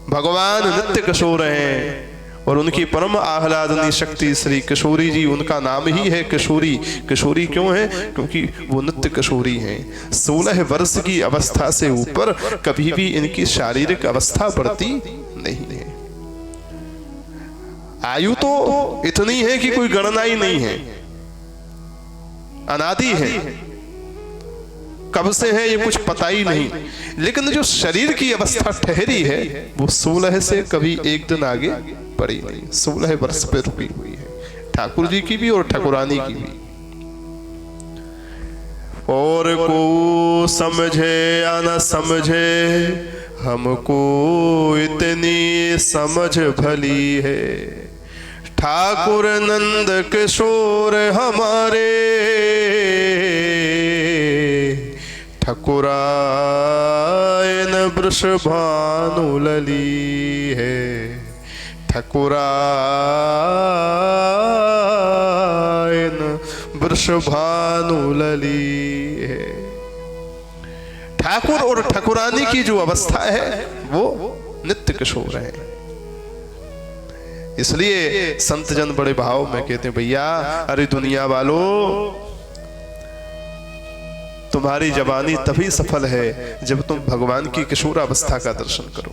भगवान नित्य किशोर हैं और उनकी परम आह्लादनी शक्ति श्री किशोरी जी, उनका नाम ही है किशोरी। किशोरी क्यों है? क्योंकि वो नित्य किशोरी हैं। 16 वर्ष की अवस्था से ऊपर कभी भी इनकी शारीरिक अवस्था बढ़ती नहीं है। आयु तो इतनी है कि कोई गणना ही नहीं है, अनादि है, कब से है ये कुछ पता ही नहीं। लेकिन जो शरीर की अवस्था ठहरी है वो 16 से कभी एक दिन आगे बढ़ी नहीं, 16 वर्ष पे रुकी हुई है, ठाकुर जी की भी और ठाकुरानी की भी। और को समझे या न समझे, हमको इतनी समझ भली है। ठाकुर नंद किशोर हमारे, ठकुरायन वृषभानु लली है। ठकुरायन वृषभानु लली है। ठाकुर और ठकुरानी की जो अवस्था है वो नित्य किशोर है। इसलिए संत जन बड़े भाव में कहते हैं, भैया अरे दुनिया वालों, तुम्हारी जवानी तभी सफल है जब तुम भगवान की किशोरावस्था का दर्शन करो।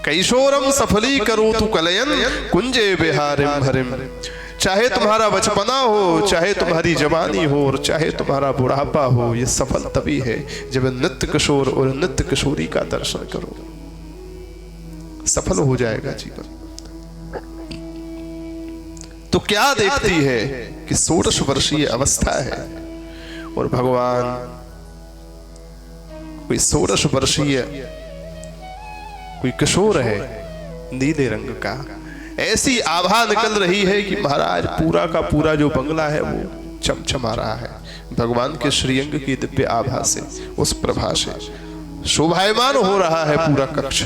कैशोरम सफली करो तु कलयन कुंजे विहारिम हरिम। चाहे तुम्हारा बचपना हो, चाहे तुम्हारी जवानी हो और चाहे तुम्हारा बुढ़ापा हो, ये सफल तभी है जब नित्य किशोर और नित्य किशोरी का दर्शन करो। सफल हो जाएगा जीवन। तो क्या देखती है कि 16 वर्षीय अवस्था है और भगवान कोई 16 वर्षीय कोई किशोर है नीले रंग का। ऐसी आभा निकल रही है कि महाराज पूरा का पूरा जो बंगला है वो चमचमा रहा है भगवान के श्रीअंग की दिव्य आभा से, उस प्रभा से शोभायमान हो रहा है पूरा कक्ष।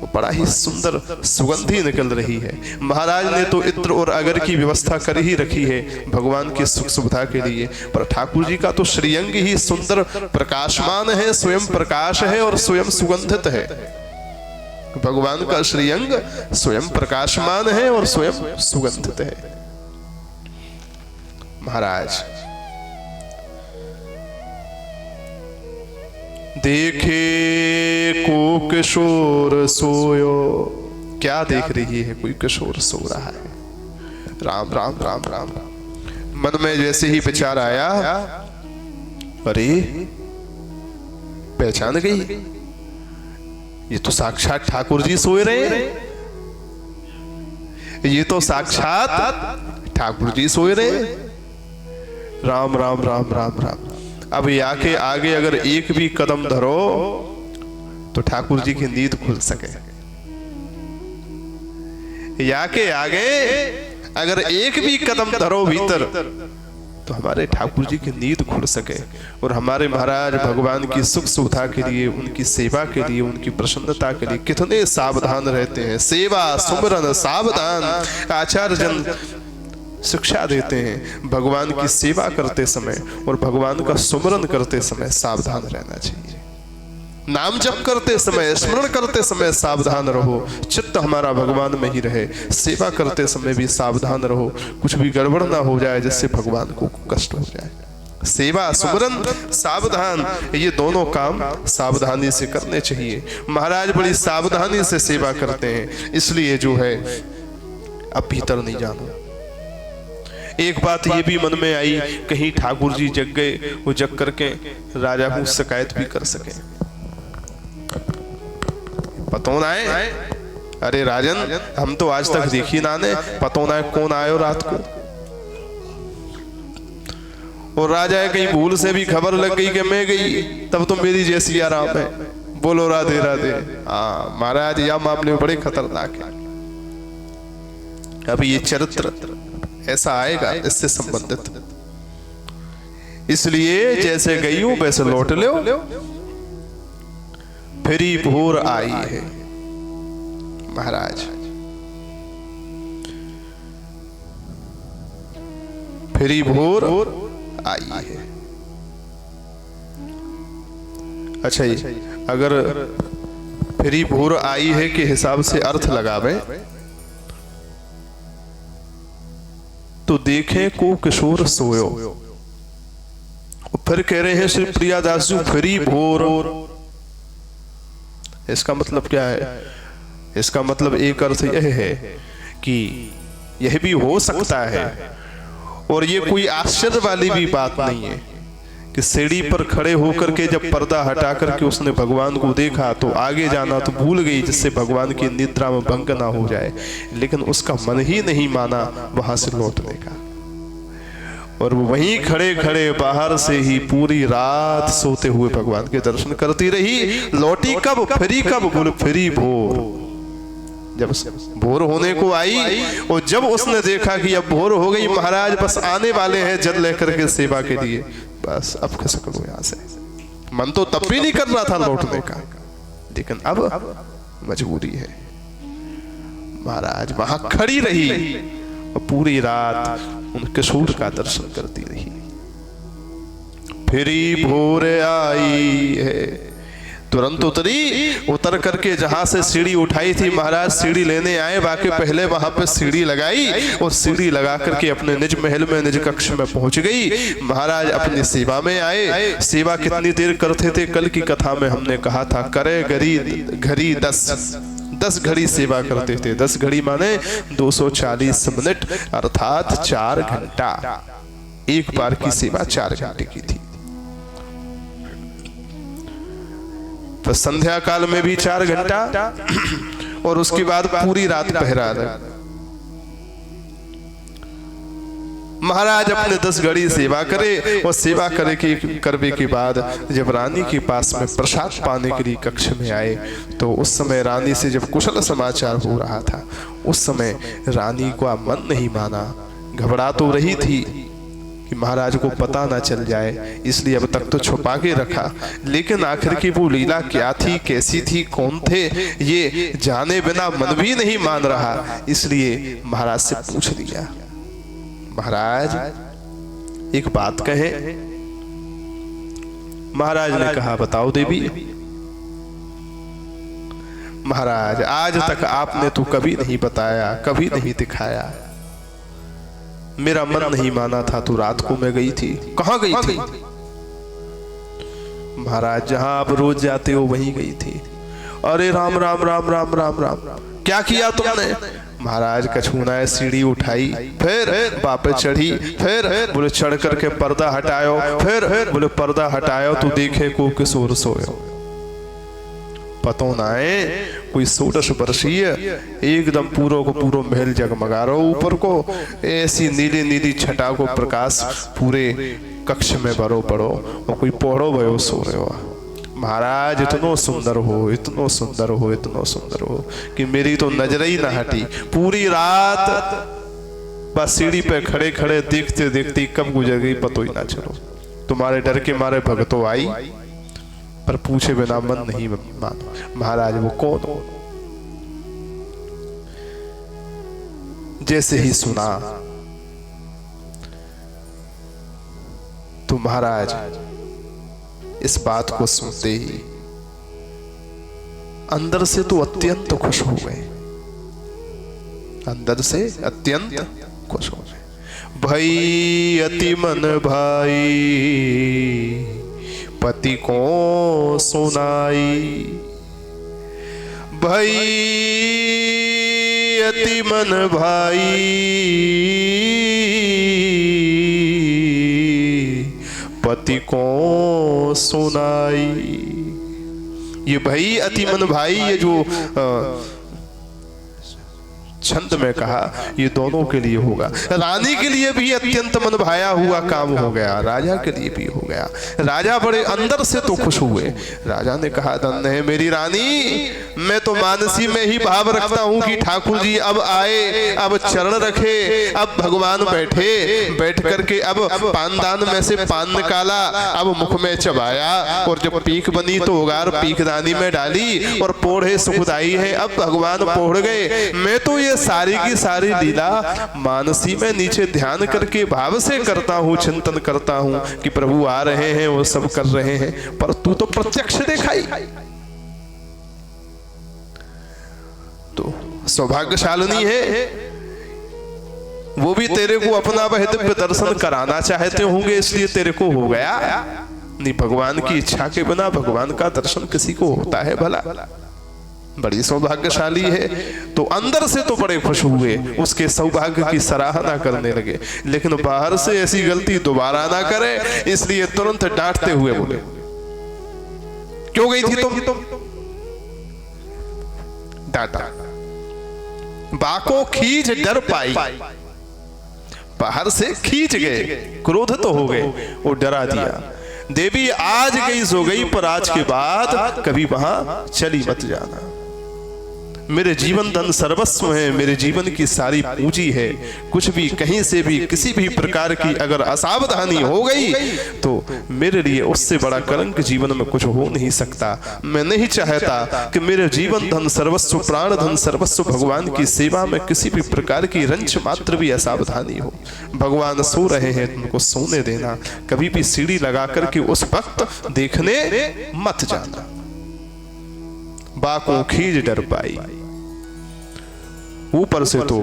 वो बड़ा ही सुंदर सुगंधी निकल रही है। महाराज ने तो इत्र और अगर की व्यवस्था कर ही रखी है भगवान की सुख सुविधा के लिए, पर ठाकुर जी का तो श्रीअंग ही सुंदर प्रकाशमान है, स्वयं प्रकाश है और स्वयं सुगंधित है। भगवान का श्रीअंग स्वयं प्रकाशमान है और स्वयं सुगंधित है। महाराज देखे को किशोर सोयो, क्या देख रही है? कोई किशोर सो रहा है। राम राम राम राम। मन में जैसे ही विचार आया, अरे पहचान गई, ये तो साक्षात ठाकुर जी सोए रहे हैं, ये तो साक्षात ठाकुर जी सोए रहे हैं। राम राम राम राम राम। अब या के आगे अगर एक भी कदम धरो तो ठाकुर जी की नींद खुल सके। या के आगे अगर एक भी कदम धरो भीतर तो हमारे ठाकुर जी की नींद खुल सके और हमारे महाराज भगवान की सुख सुविधा के लिए, उनकी सेवा के लिए, उनकी प्रसन्नता के लिए कितने सावधान रहते हैं। सेवा सुमरन सावधान, आचार्य जन शिक्षा देते हैं। भगवान की सेवा करते समय और भगवान का सुमरन करते समय सावधान रहना चाहिए। नाम जप करते समय, स्मरण करते समय सावधान रहो, चित्त हमारा भगवान में ही रहे। सेवा करते समय भी सावधान रहो, कुछ भी गड़बड़ ना हो जाए जिससे भगवान को कष्ट हो जाए। सेवा सुमरन सावधान, ये दोनों काम सावधानी से करने चाहिए। महाराज बड़ी सावधानी से सेवा करते हैं, इसलिए जो है अब भीतर नहीं जाना। एक बात ये भी मन में आई, कहीं ठाकुर जी जग गए, वो जग करके राजा को शिकायत भी कर सके। पतो ना है, अरे राजन हम तो आज तक देखी ना ने, पतो ना है कौन आयो रात को। और राजा कहीं भूल से भी खबर लग गई कि मैं गई, तब तो मेरी जैसी आराम है। बोलो राधे राधे। हाँ महाराज यह मामले में बड़े खतरनाक है। अब ये चरित्र ऐसा आएगा इससे संबंधित, इसलिए जैसे गई हूं वैसे लौट लो। फिरी भोर आई है महाराज, फिरी भोर आई है। अच्छा जी, अगर फिरी भोर आई है के हिसाब से अर्थ लगावे तो देखे को किशोर सोयो। फिर कह रहे हैं श्री प्रियादास जी फिरी भोर, इसका मतलब क्या है? इसका मतलब एक अर्थ यह है कि यह भी हो सकता है, और ये कोई आश्चर्य वाली भी बात नहीं है कि सीढ़ी पर खड़े होकर के जब पर्दा हटा करके उसने भगवान को देखा तो आगे जाना तो भूल गई, जिससे भगवान की निद्रा में भंग ना हो जाए। लेकिन उसका मन ही नहीं माना वहां से लौटने का, और वो वहीं खड़े खड़े बाहर से ही पूरी रात सोते हुए भगवान के दर्शन करती रही। लौटी कब? फिरी कब? बोले फिरी भोर। जब भोर होने को आई और जब उसने देखा कि अब भोर हो गई, महाराज बस आने वाले हैं जल लेकर के सेवा के लिए, बस अब खसक लो यहां से। मन तो तब भी नहीं कर रहा था लौटने का, लेकिन अब मजबूरी है। महाराज वहां खड़ी रही और पूरी रात उन किशोर का दर्शन करती रही। फिरी भोर आई है, तुरंत उतर करके जहां से सीढ़ी उठाई थी महाराज सीढ़ी लेने आए। बाकी पहले वहां पे सीढ़ी लगाई और सीढ़ी लगा करके अपने निज महल में, निज कक्ष में पहुंच गई। महाराज अपनी सेवा में आए। सेवा कितनी देर करते थे? कल की कथा में हमने कहा था, करे घड़ी 10 घड़ी सेवा करते थे। 10 घड़ी माने 240 मिनट, अर्थात 4 घंटा। एक बार की सेवा 4 घंटे की थी। तो संध्या काल में भी 4 घंटा और उसके बाद पूरी रात पहरा रहे। महाराज अपने 10 घड़ी सेवा करे और सेवा करने के बाद जब रानी के पास में प्रसाद पाने के लिए कक्ष में आए तो उस समय रानी से जब कुशल समाचार हो रहा था, उस समय रानी का मन नहीं माना। घबरा तो रही थी कि महाराज को पता ना चल जाए, इसलिए अब तक तो छुपा के रखा। लेकिन आखिर की वो लीला क्या थी, कैसी थी, कौन थे, ये जाने बिना मन भी नहीं मान रहा, इसलिए महाराज से पूछ लिया। महाराज एक बात कहे। महाराज ने कहा बताओ देवी। महाराज आज तक आपने तो कभी नहीं बताया, कभी नहीं दिखाया। मेरा मन नहीं माना था, तो रात को मैं गई थी। कहां गई थी? महाराज जहां आप रोज जाते हो वहीं गई थी। अरे राम राम राम राम राम राम, क्या किया तुमने? महाराज कछूना है, सीढ़ी उठाई, फिर वापस चढ़ी, फिर बोले चढ़ करके पर्दा हटायो, फिर बोले पर्दा हटायो तो देखे को किशोर सोयो। पतो ना है कोई 16 वर्षीय, एकदम पूरो को पूरो महल जगमगा रहा हो, ऊपर को ऐसी नीली नीली छटा को प्रकाश पूरे कक्ष में भरो पड़ो, और कोई पौड़ो भयो सो रहे हो। महाराज इतनो सुंदर हो, इतनो सुंदर हो, इतनो सुंदर हो कि मेरी तो नजर ही ना हटी। पूरी रात बस सीढ़ी पे खड़े खड़े देखते देखते कब गुजर गई पतो ही ना चलो। तुम्हारे डर के मारे भगतो आई, पर पूछे बिना मन नहीं मानो। महाराज वो कौन हो? जैसे ही सुना तो महाराज इस बात को सुनते ही अंदर से तो अत्यंत खुश हो गए, अंदर से अत्यंत खुश हो गए। भाई अति मन भाई पति को सुनाई, भाई अति मन भाई पति को सुनाई। ये भाई अति मन भाई, ये जो छंद में कहा, ये दोनों के लिए होगा। रानी के लिए भी अत्यंत मन भाया हुआ काम हो गया, राजा के लिए भी हो गया। राजा बड़े अंदर से तो खुश हुए। राजा ने कहा धन्य है मेरी रानी, मैं तो मानसी में ही भाव रखता हूं कि ठाकुर जी अब आए, अब चरण रखे, अब भगवान बैठे, बैठ करके अब पानदान में से पान निकाला, अब मुख में चबाया, और जब पीक बनी तो उगार पीकदानी में डाली, और पोढ़े सुखदाई है, अब भगवान पोढ़ गए। मैं तो ये सारी की सारी लीला मानसी में नीचे ध्यान करके भाव से करता हूँ, चिंतन करता हूँ कि प्रभु आ रहे हैं, वो सब कर रहे हैं, पर तू तो प्रत्यक्ष दिखाई। तो सौभाग्यशालिनी है, वो भी तेरे को अपना वह दिव्य दर्शन कराना चाहते होंगे, इसलिए तेरे को हो गया नहीं। भगवान की इच्छा के बिना भगवान का दर्शन किसी को होता है भला? बड़ी सौभाग्यशाली है। तो अंदर से तो बड़े खुश हुए, उसके सौभाग्य की सराहना करने लगे, लेकिन बाहर से ऐसी गलती दोबारा ना करे, इसलिए तुरंत डांटते हुए बोले क्यों गई थी तुम? डांटा। बाको खींच डर पाई, बाहर से खींच गए, क्रोध तो हो गए, वो डरा दिया। देवी आज गई सो गई, पर आज के बाद कभी वहां चली मत जाना। मेरे जीवन धन सर्वस्व है, मेरे जीवन की सारी पूंजी है। कुछ भी कहीं से भी किसी भी प्रकार की अगर असावधानी हो गई तो मेरे लिए उससे बड़ा कलंक जीवन में कुछ हो नहीं सकता। मैं नहीं चाहता कि मेरे जीवन धन सर्वस्व, प्राण धन सर्वस्व भगवान की सेवा में किसी भी प्रकार की रंच मात्र भी असावधानी हो। भगवान सो रहे हैं, तुमको सोने देना। कभी भी सीढ़ी लगा करके उस वक्त देखने मत जाना। बाको खींच डर पाई, ऊपर से तो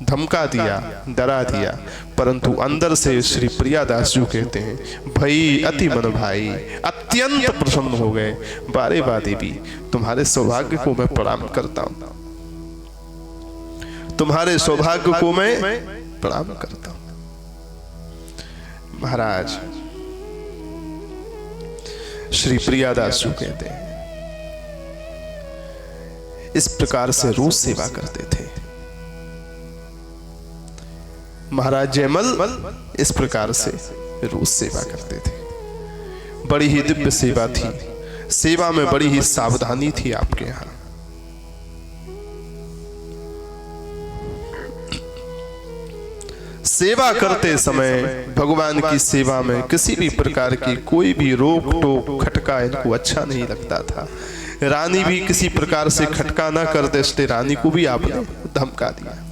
धमका दिया, डरा दिया, परंतु अंदर से श्री प्रियादास जी कहते हैं भाई अति मन भाई, अत्यंत प्रसन्न हो गए। बारे बा देवी, तुम्हारे सौभाग्य को मैं प्रणाम करता हूं, तुम्हारे सौभाग्य को मैं प्रणाम करता हूं। महाराज श्री प्रियादास जी कहते हैं इस प्रकार से रोज सेवा करते थे। महाराज जयमल इस प्रकार से रोज सेवा करते थे। बड़ी ही दिव्य सेवा थी, सेवा में बड़ी ही सावधानी थी आपके यहां। सेवा करते समय भगवान की सेवा में किसी भी प्रकार की कोई भी रोक टोक खटका इनको अच्छा नहीं लगता था। रानी भी किसी प्रकार से खटका ना कर दे, इसलिए रानी को भी आपने धमका दिया।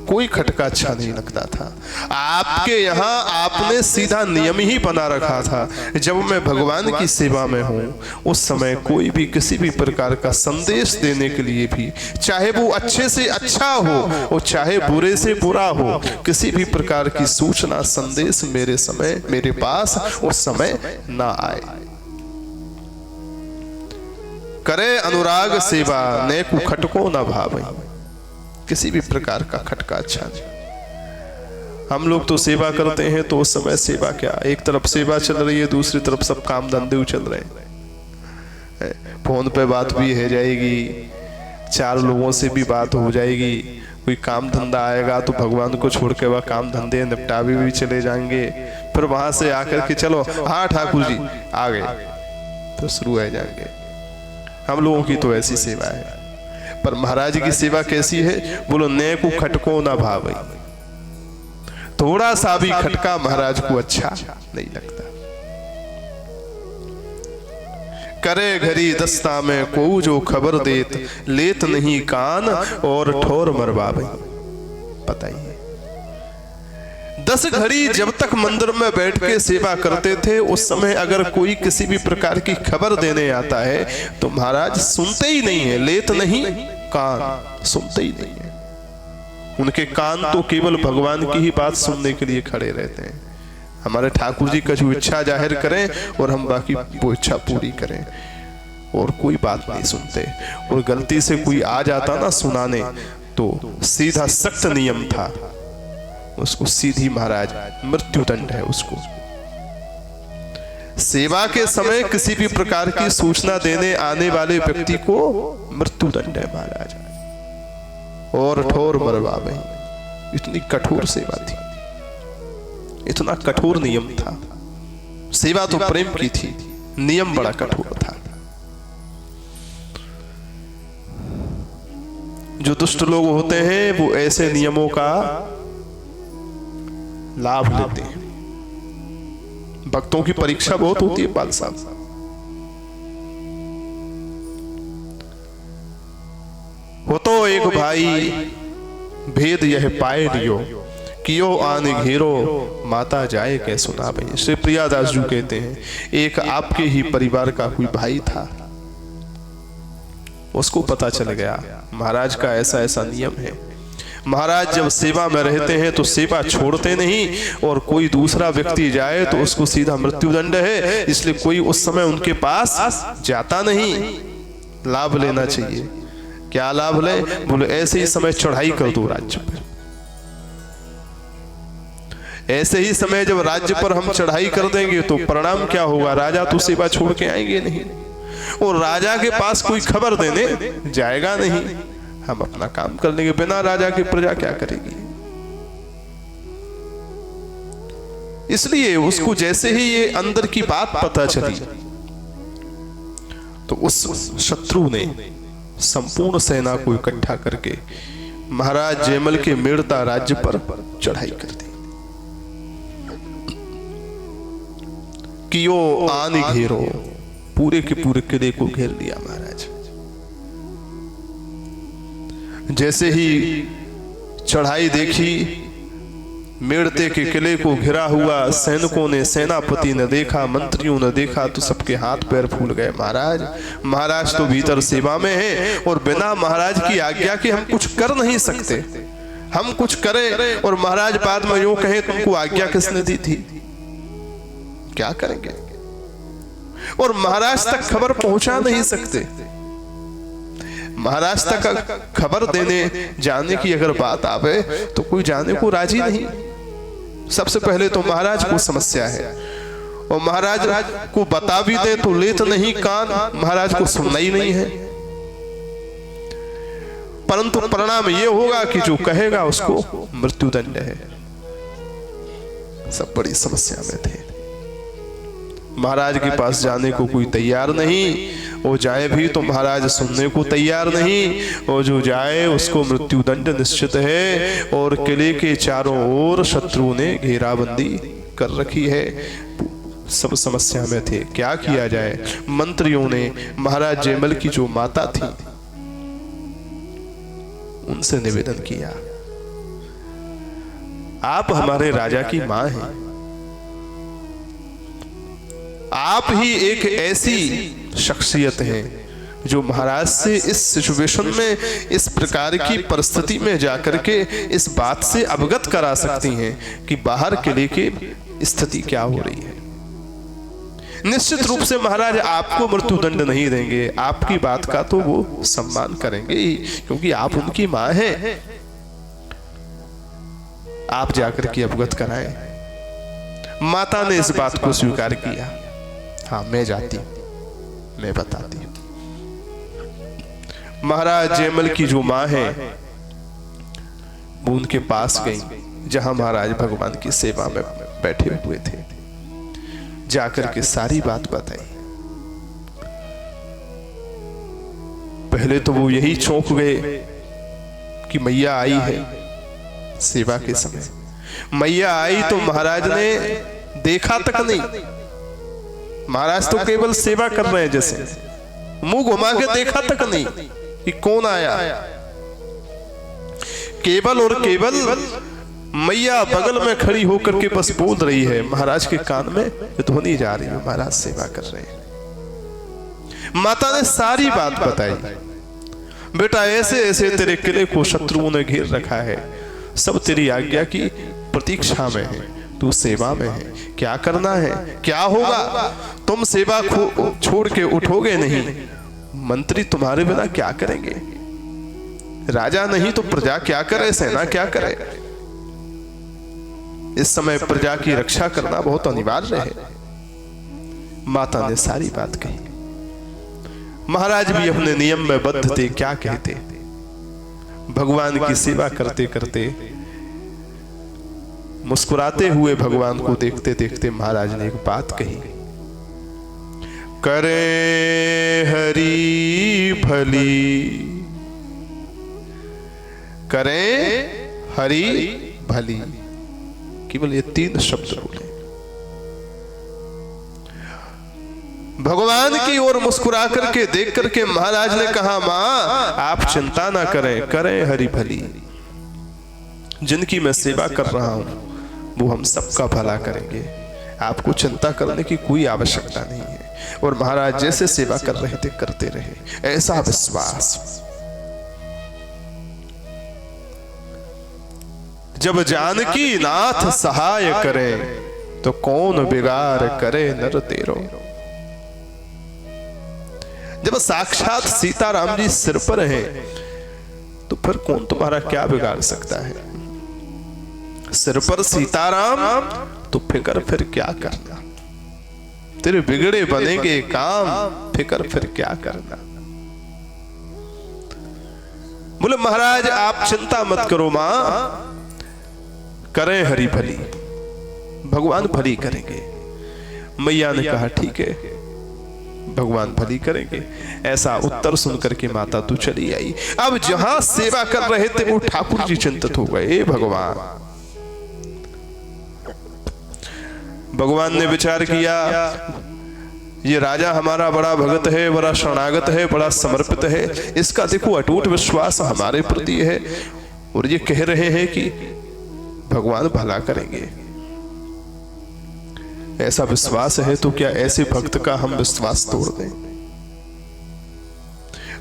कोई खटका अच्छा नहीं लगता था। आपके यहाँ आपने सीधा नियम ही बना रखा था, जब मैं भगवान की सेवा में हूँ उस समय कोई भी किसी भी प्रकार का संदेश देने के लिए भी, चाहे वो अच्छे से अच्छा हो और चाहे बुरे से बुरा हो, किसी भी प्रकार की सूचना संदेश मेरे पास उस समय ना आए। करे अनुराग सेवा नेकु खटको न भावई। किसी भी प्रकार का खटका अच्छा नहीं। हम लोग तो सेवा करते हैं तो उस समय सेवा क्या, एक तरफ सेवा चल रही है, दूसरी तरफ सब काम धंधे चल रहे हैं। फोन पे बात भी हो जाएगी, 4 लोगों से भी बात हो जाएगी, कोई काम धंधा आएगा तो भगवान को छोड़ के वह काम धंधे निपटावे भी चले जाएंगे। फिर वहां से आकर के चलो हाँ ठाकुर जी आ गए तो शुरू हो जाएंगे। हम लोगों की तो ऐसी सेवा है, पर महाराज की सेवा कैसी है? बोलो नेकु खटको ना भावई। थोड़ा सा भी खटका महाराज को अच्छा नहीं लगता। करे घरी दस्ता में को जो खबर देत, लेत नहीं कान और ठोर मरवावे। बताइए 10 घड़ी जब तक मंदिर में बैठ के सेवा करते थे, उस समय अगर कोई किसी भी प्रकार की खबर देने आता है तो महाराज सुनते ही नहीं है। लेत नहीं कान, सुनते ही नहीं है। उनके कान तो केवल भगवान की ही बात सुनने के लिए खड़े रहते हैं। हमारे ठाकुर जी का जो इच्छा जाहिर करें और हम बाकी वो इच्छा पूरी करें, और कोई बात नहीं सुनते। और गलती से कोई आ जाता ना सुनाने तो सीधा सख्त नियम था, उसको सीधी महाराज मृत्यु दंड है। उसको सेवा के समय किसी भी प्रकार की सूचना देने आने वाले व्यक्ति को मृत्यु दंड है महाराज, और ठोर मरवावे। इतनी कठोर सेवा थी, इतना कठोर नियम था। सेवा तो प्रेम की थी, नियम बड़ा कठोर था। जो दुष्ट लोग होते हैं वो ऐसे नियमों का लाभ लेते हैं। भक्तों की परीक्षा बहुत होती है पाल साहब। हो तो एक भाई भेद यह पाए लियो, कियो आने घेरो माता जाए कै सुना। भाई श्री प्रियादास जी कहते हैं, एक आपके ही परिवार का कोई भाई था, उसको पता चल गया महाराज का ऐसा ऐसा नियम है। महाराज जब सेवा में रहते हैं तो सेवा छोड़ते नहीं, और कोई दूसरा व्यक्ति जाए तो उसको सीधा मृत्यु दंड है, इसलिए कोई उस समय उनके पास जाता नहीं। लाभ लेना चाहिए। क्या लाभ ले? बोले ऐसे ही समय चढ़ाई कर दो राज्य पर। ऐसे ही समय जब राज्य पर हम चढ़ाई कर देंगे तो परिणाम क्या होगा? राजा तो सेवा छोड़ के आएंगे नहीं, और राजा के पास कोई खबर देने जाएगा नहीं। हम अपना काम कर लेंगे, बिना राजा की प्रजा क्या करेगी? इसलिए उसको जैसे ही ये अंदर की बात पता चली तो उस शत्रु ने संपूर्ण सेना को इकट्ठा करके महाराज जयमल के मेड़ता राज्य पर चढ़ाई कर दी। कियो आन घेरो, पूरे के पूरे किले को घेर लिया महाराज। जैसे ही चढ़ाई देखी, मेड़ते के किले को घिरा हुआ सैनिकों ने, सेनापति ने देखा, मंत्रियों ने देखा तो सबके हाथ पैर फूल गए। महाराज तो भीतर सेवा में हैं और बिना महाराज की आज्ञा के हम कुछ कर नहीं सकते। हम कुछ करें और महाराज बाद में यूं कहें तुमको आज्ञा किसने दी थी, क्या करेंगे? और महाराज तक खबर पहुंचा नहीं सकते। महाराज तक खबर देने जाने की अगर बात आवे तो कोई जाने को राजी नहीं। सबसे पहले तो महाराज को समस्या है, और महाराज को बता भी दे तो लेत नहीं कान, महाराज को सुनना ही नहीं है। परंतु परिणाम ये होगा कि जो कहेगा उसको मृत्युदंड है। सब बड़ी समस्या में थे। महाराज के पास जाने को कोई तैयार नहीं, वो जाए भी तो महाराज सुनने को तैयार नहीं, और जो जाए उसको मृत्युदंड निश्चित है। और किले के चारों ओर शत्रु ने घेराबंदी कर रखी है। सब समस्या में थे, क्या किया जाए। मंत्रियों ने महाराज जयमल की जो माता थी उनसे निवेदन किया, आप हमारे राजा की मां हैं, आप ही एक ऐसी शख्सियत हैं जो महाराज से इस सिचुएशन में, इस प्रकार की परिस्थिति में जाकर के इस बात से अवगत करा सकती हैं कि बाहर किले की स्थिति क्या हो रही है। निश्चित रूप से महाराज आपको मृत्युदंड नहीं देंगे, आपकी बात का तो वो सम्मान करेंगे ही, क्योंकि आप उनकी मां हैं। आप जाकर के अवगत कराएं। माता ने इस बात को स्वीकार किया, हाँ मैं जाती हूं, मैं बताती हूं। महाराज जयमल की जो मां है वो उनके पास गई, जहां महाराज भगवान की सेवा में बैठे हुए थे। जाकर के सारी बात बताई। पहले तो वो यही चौंक गए कि मैया आई है सेवा के समय। मैया आई तो महाराज ने देखा तक नहीं, महाराज तो केवल सेवा कर रहे हैं, जैसे मुंह घुमा के देखा तक नहीं कि कौन आया। केवल और केवल मैया बगल में खड़ी होकर के बस बोल रही है, महाराज के कान में ध्वनि जा रही है, महाराज सेवा कर रहे हैं। माता ने सारी बात बताई, बेटा ऐसे ऐसे तेरे किले को शत्रुओं ने घेर रखा है, सब तेरी आज्ञा की प्रतीक्षा में है, तू सेवा में है, क्या करना है, क्या होगा। तुम सेवा छोड़ के उठोगे नहीं, मंत्री तुम्हारे बिना क्या करेंगे, राजा नहीं तो प्रजा क्या करे, सेना क्या करे। इस समय प्रजा की रक्षा करना बहुत अनिवार्य है। माता ने सारी बात कही। महाराज भी अपने नियम में बद्ध थे, क्या कहते। भगवान की सेवा करते करते मुस्कुराते हुए भगवान को देखते देखते महाराज ने एक बात कही, करे हरि भली, करें हरि भली, केवल ये 3 शब्द बोले। भगवान की ओर मुस्कुरा करके देख करके महाराज ने कहा, मां आप चिंता ना करें, करें हरि भली। जिनकी मैं सेवा कर रहा हूं वो हम सबका भला करेंगे, आपको चिंता करने की कोई आवश्यकता नहीं है। और महाराज जैसे सेवा कर रहे थे करते रहे, ऐसा विश्वास। जब जानकी नाथ सहाय करे तो कौन बिगाड़ करे नर तेरो। जब साक्षात सीताराम जी सिर पर हैं तो फिर कौन तुम्हारा क्या बिगाड़ सकता है। सिर पर सीताराम तो फिक्र फिर क्या करना, तेरे बिगड़े बनेंगे काम, फिक्र फिर क्या करना। बोले महाराज आप चिंता मत करो मां, करें हरि भली, भगवान भली करेंगे। मैया ने कहा ठीक है भगवान भली करेंगे। ऐसा उत्तर सुनकर के माता तू चली आई। अब जहां सेवा कर रहे थे वो ठाकुर जी चिंतित हो गए। भगवान भगवान ने विचार किया, ये राजा हमारा बड़ा भगत है, बड़ा शरणागत है, बड़ा समर्पित है, इसका देखो अटूट विश्वास हमारे प्रति है, और ये कह रहे हैं कि भगवान भला करेंगे। ऐसा विश्वास है तो क्या ऐसे भक्त का हम विश्वास तोड़ दें।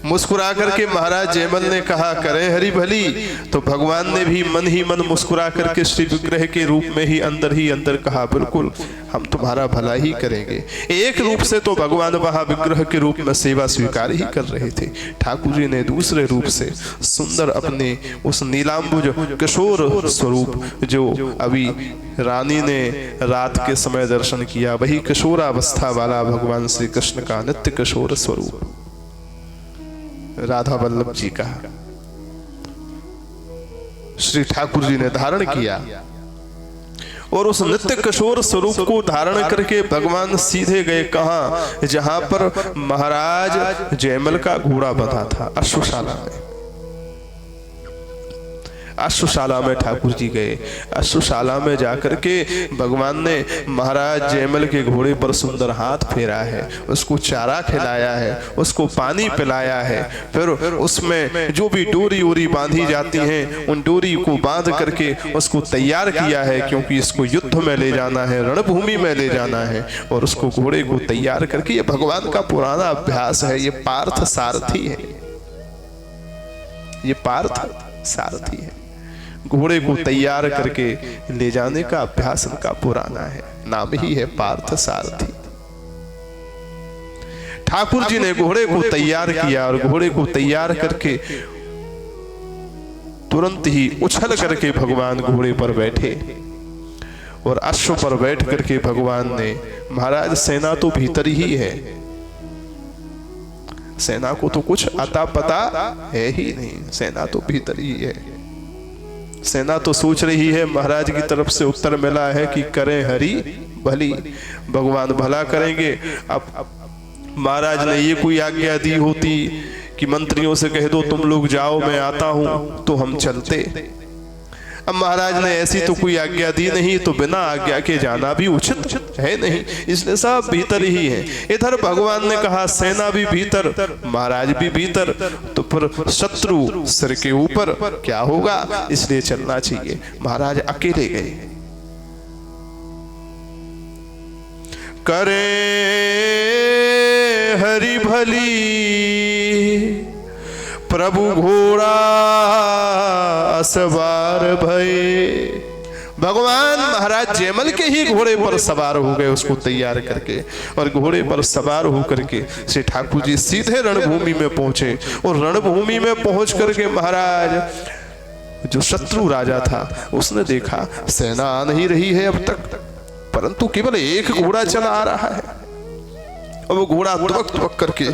मुस्कुरा करके महाराज जयमल ने कहा करें हरि भली, तो भगवान ने भी मन ही मन मुस्कुरा करके श्री विग्रह के रूप में ही अंदर कहा बिल्कुल हम तुम्हारा भला ही करेंगे। एक रूप से तो भगवान वहां विग्रह के रूप में सेवा स्वीकार ही कर रहे थे। ठाकुर जी ने दूसरे रूप से सुंदर अपने उस नीलांबुज किशोर स्वरूप जो अभी रानी ने रात के समय दर्शन किया, वही किशोरावस्था वाला भगवान श्री कृष्ण का नित्य किशोर स्वरूप राधा वल्लभ जी का श्री ठाकुर जी ने धारण किया। और उस नित्य किशोर स्वरूप को धारण करके भगवान सीधे गए कहां? जहां पर महाराज जयमल का घोड़ा बंधा था, अश्वशाला में। अश्वशाला में ठाकुर जी गए। अश्वशाला में जाकर के भगवान ने महाराज जयमल के घोड़े पर सुंदर हाथ फेरा है, उसको चारा खिलाया है, उसको पानी पिलाया है, फिर उसमें जो भी डोरी ओरी बांधी जाती हैं उन डोरी को बांध करके उसको तैयार किया है, क्योंकि इसको युद्ध में ले जाना है, रणभूमि में ले जाना है। और उसको घोड़े को तैयार करके, ये भगवान का पुराना अभ्यास है, ये पार्थ सारथी है, ये पार्थ सारथी है। घोड़े को तैयार करके ले जाने का अभ्यास इनका पुराना है, नाम ही है पार्थ सारथी। ठाकुर जी ने घोड़े को तैयार किया और घोड़े को तैयार करके तुरंत ही उछल करके भगवान घोड़े पर बैठे और अश्व पर बैठ करके भगवान ने, महाराज सेना तो भीतर ही है, सेना को तो कुछ अता पता है ही नहीं, सेना तो भीतर ही है। सेना तो सोच रही है, महाराज की तरफ से उत्तर मिला है कि करें हरि भली, भगवान भला करेंगे। अब महाराज ने ये कोई आज्ञा दी होती कि मंत्रियों से कह दो तुम लोग जाओ मैं आता हूं, तो हम चलते। अब महाराज ने ऐसी तो कोई आज्ञा दी नहीं, तो बिना आज्ञा के जाना भी उचित है नहीं, इसलिए सब भीतर ही है। इधर भगवान ने कहा सेना भी भीतर, महाराज भी भीतर, तो फिर शत्रु सिर के ऊपर क्या होगा, इसलिए चलना चाहिए। महाराज अकेले गए। करे हरि भली प्रभु घोड़ा सवार भये। भगवान महाराज जयमल के ही घोड़े पर सवार हो गए, उसको तैयार करके, और घोड़े पर सवार होकर के श्री ठाकुर जी सीधे रणभूमि में पहुंचे। और रणभूमि में पहुंच करके महाराज, जो शत्रु राजा था, उसने देखा सेना आ नहीं रही है अब तक, परंतु केवल एक घोड़ा चला आ रहा है। और वो घोड़ा दुबक दुबक करके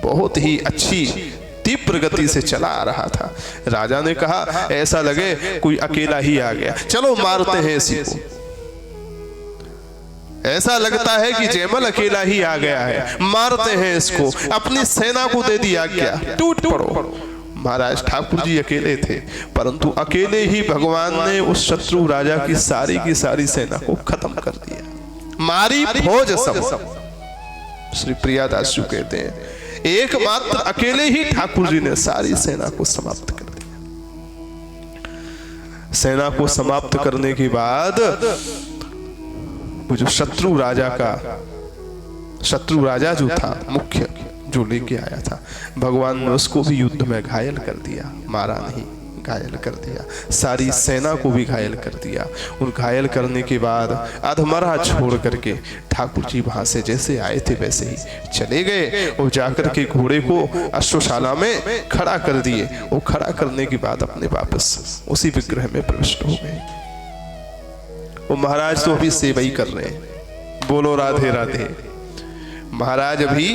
बहुत ही अच्छी तीव्र गति से चला आ रहा था। राजा ने कहा ऐसा लगे कोई अकेला ही आ गया, चलो मारते हैं इसी को। ऐसा लगता है कि जयमल अकेला ही आ गया है, मारते हैं इसको। अपनी सेना को दे दी आज्ञा, टूट पड़ो। महाराज ठाकुर जी अकेले थे, परंतु अकेले ही भगवान ने उस शत्रु राजा की सारी सेना को खत्म कर दिया। मारी फौज सब। श्री प्रियादास जी कहते हैं एकमात्र अकेले ही ठाकुर जी ने सारी सेना को समाप्त कर दिया। सेना को समाप्त करने के बाद वो जो शत्रु राजा जो था मुख्य, जो लेके आया था, भगवान ने उसको भी युद्ध में घायल कर दिया, मारा नहीं, घायल कर दिया। सारी सेना को भी घायल कर दिया। उन घायल करने के बाद अधमरा छोड़ करके ठाकुर जी वहां से जैसे आए थे वैसे ही चले गए और जाकर के घोड़े को अश्वशाला में खड़ा कर दिए। वो खड़ा करने के बाद अपने वापस उसी विग्रह में प्रविष्ट हो गए। वो महाराज तो अभी सेवा ही कर रहे हैं, बोलो राधे राधे। महाराज अभी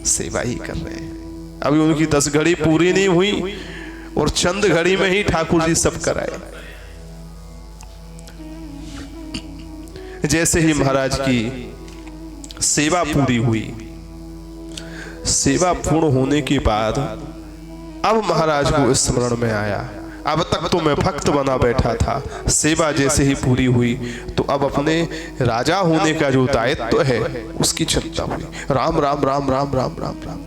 सेवा ही कर रहे हैं, अभी उनकी 10 घड़ी पूरी नहीं हुई और चंद घड़ी में ही ठाकुर जी सब कराए। जैसे ही महाराज की सेवा पूरी हुई, सेवा पूर्ण होने के बाद अब महाराज को स्मरण में आया, अब तक तो मैं भक्त बना बैठा था, सेवा जैसे ही पूरी हुई तो अब अपने राजा होने का जो दायित्व है उसकी चिंता हुई। राम राम राम राम राम राम राम।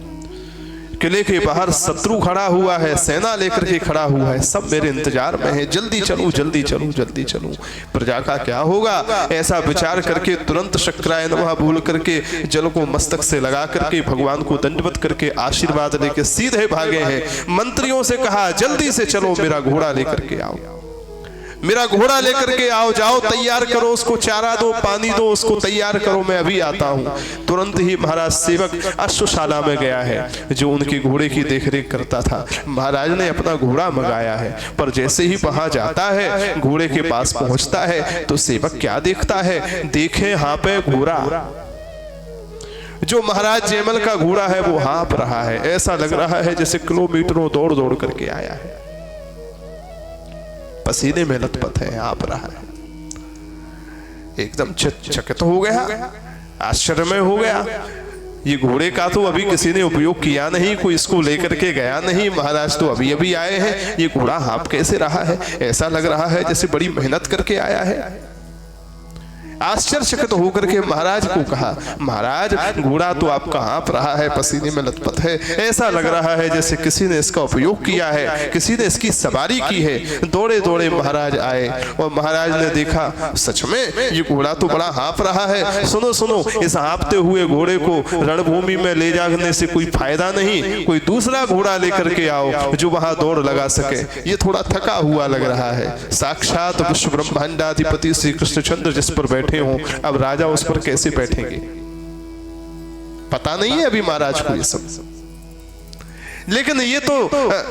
किले के बाहर शत्रु खड़ा हुआ है, सेना लेकर के खड़ा हुआ है, सब मेरे इंतजार में है, जल्दी चलूं जल्दी चलूं जल्दी चलूं, प्रजा का क्या होगा, ऐसा विचार करके तुरंत शक्राय नमः बोल करके जल को मस्तक से लगा करके भगवान को दंडवत करके आशीर्वाद लेके सीधे भागे हैं। मंत्रियों से कहा जल्दी से चलो, मेरा घोड़ा लेकर के आओ, मेरा घोड़ा लेकर के आओ, जाओ तैयार करो, उसको चारा दो, पानी दो, उसको तैयार करो, मैं अभी आता हूं। तुरंत ही महाराज सेवक अश्वशाला में गया है, जो उनके घोड़े की देखरेख करता था। महाराज ने अपना घोड़ा मंगाया है, पर जैसे ही वहां जाता है, घोड़े के पास पहुंचता है तो सेवक क्या देखता है, देखे हां पे घोड़ा, जो महाराज जयमल का घोड़ा है वो हाँप रहा है, ऐसा लग रहा है जैसे किलोमीटरों दौड़ दौड़ करके आया है, पसीने में लथपथ है, हाँप रहा है। एकदम चकित हो गया, आश्चर्य में हो गया। ये घोड़े का तो अभी किसी ने उपयोग किया नहीं, कोई इसको लेकर के गया नहीं, महाराज तो अभी अभी आए हैं, ये घोड़ा हाँफ कैसे रहा है? ऐसा लग रहा है जैसे बड़ी मेहनत करके आया है। आश्चर्यचकित होकर के महाराज को कहा, महाराज घोड़ा तो आपका हाँफ रहा है, पसीने में लथपथ है, ऐसा लग रहा है जैसे किसी ने इसका उपयोग किया है, किसी ने इसकी सवारी की है। दौड़े दौड़े महाराज आए और महाराज ने देखा सच में ये घोड़ा तो बड़ा हाँफ रहा है। सुनो सुनो, इस हाँफते हुए घोड़े को रणभूमि में ले जाने से कोई फायदा नहीं, कोई दूसरा घोड़ा लेकर के आओ जो वहां दौड़ लगा सके। ये थोड़ा थका हुआ लग रहा है। साक्षात विश्व ब्रह्मांडाधिपति श्री कृष्णचंद्र जिस पर बैठे हो, अब राजा उस पर कैसे बैठेंगे? पता नहीं है अभी महाराज को ये सब, लेकिन ये तो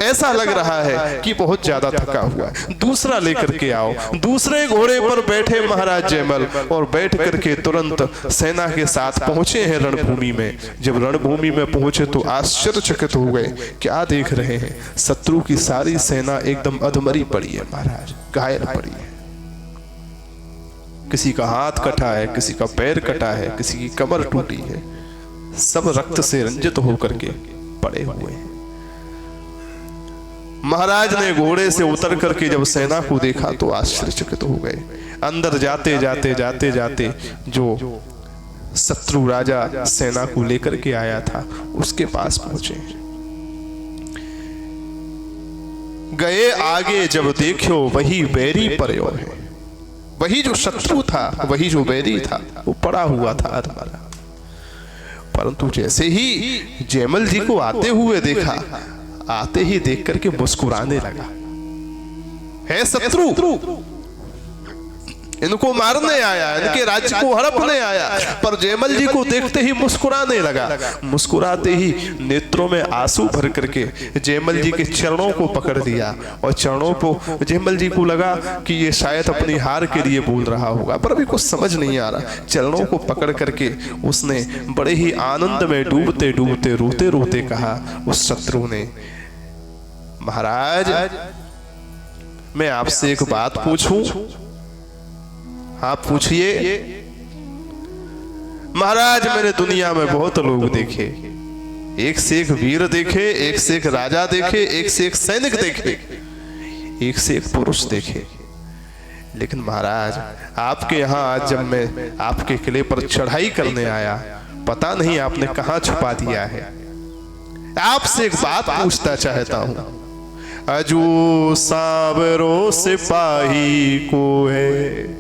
ऐसा लग रहा है कि बहुत ज्यादा थका हुआ है। दूसरा लेकर के आओ। दूसरे घोड़े पर बैठे महाराज जयमल और बैठ करके तुरंत सेना के साथ पहुंचे हैं रणभूमि में। जब रणभूमि में पहुंचे तो आश्चर्यचकित हो गए। क्या देख रहे हैं? शत्रु की सारी सेना एकदम अधमरी पड़ी है महाराज, घायल पड़ी है। किसी का हाथ कटा है, किसी का पैर कटा है, किसी की कमर टूटी है, सब रक्त से रंजित होकर के पड़े हुए हैं। महाराज ने घोड़े से उतर करके जब सेना को देखा तो आश्चर्यचकित हो गए। अंदर जाते जाते जाते जाते जो शत्रु राजा सेना को लेकर के आया था उसके पास पहुंचे। गए आगे जब देखो वही बैरी पर्यो है। वही जो शत्रु था, वही जो बैरी था, वो पड़ा हुआ था अधमरा। परंतु जैसे ही जयमल जी को आते हुए देखा, आते ही देख करके मुस्कुराने लगा। है शत्रु, इनको मारने आया, इनके राज्य को हड़पने आया, पर जयमल जी को देखते ही मुस्कुराने लगा। मुस्कुराते ही नेत्रों में आंसू भर करके जयमल जी के चरणों को पकड़ लिया और चरणों को जयमल जी को लगा कि ये शायद अपनी हार के लिए बोल रहा होगा, पर अभी कुछ समझ नहीं आ रहा। चरणों को पकड़ करके उसने बड़े ही आनंद में डूबते डूबते रोते रोते कहा उस शत्रु ने, महाराज मैं आपसे एक बात पूछूं? आप पूछिए। महाराज मैंने दुनिया में बहुत लोग देखे, एक से एक वीर देखे, एक से एक राजा देखे, एक से एक सैनिक देखे, एक से एक पुरुष देखे, लेकिन महाराज आपके यहाँ आज जब मैं आपके किले पर चढ़ाई करने आया, पता नहीं आपने कहाँ छुपा दिया है। आपसे एक बात पूछना चाहता हूं। अजू सावरो सिपाही को है,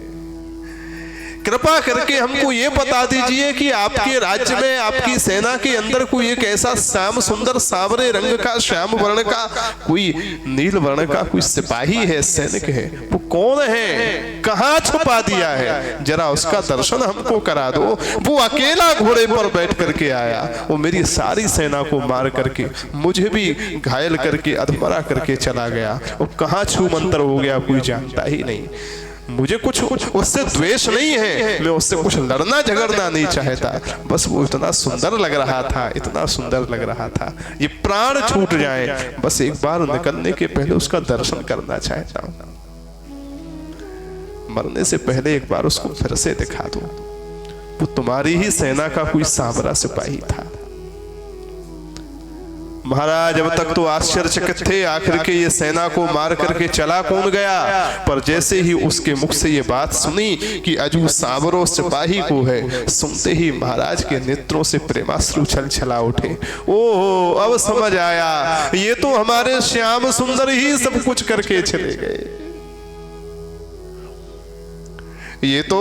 कृपा करके हमको ये बता दीजिए कि आपके राज्य में, आपकी सेना के अंदर कोई एक ऐसा श्याम सुंदर सावरे रंग का, श्याम वर्ण का, कोई नील वर्ण का कोई सिपाही है, सैनिक है, वो कौन है? कहाँ छुपा दिया है? जरा उसका दर्शन हमको करा दो। वो अकेला घोड़े पर बैठ करके आया, वो मेरी सारी सेना को मार करके मुझे भी घायल करके अधमरा करके चला गया। वो कहाँ छू मंतर हो गया कोई जानता ही नहीं। मुझे कुछ उससे द्वेष नहीं है, मैं उससे कुछ लड़ना झगड़ना नहीं चाहता, बस वो इतना सुंदर लग रहा था, इतना सुंदर लग रहा था, ये प्राण छूट जाए, बस एक बार निकलने के पहले उसका दर्शन करना चाहता हूं। मरने से पहले एक बार उसको फिर से दिखा दो। वो तुम्हारी ही सेना का कोई सांवरा सिपाही था। महाराज अब तक तो आश्चर्यचकित थे, आखिर के ये सेना को मार करके चला कौन गया? पर जैसे ही उसके मुख से ये बात सुनी कि अजू सांवरो सिपाही को है, सुनते ही महाराज के नेत्रों से प्रेमाश्रु छलछला उठे। ओहो, अब समझ आया, ये तो हमारे श्याम सुंदर ही सब कुछ करके चले गए। ये तो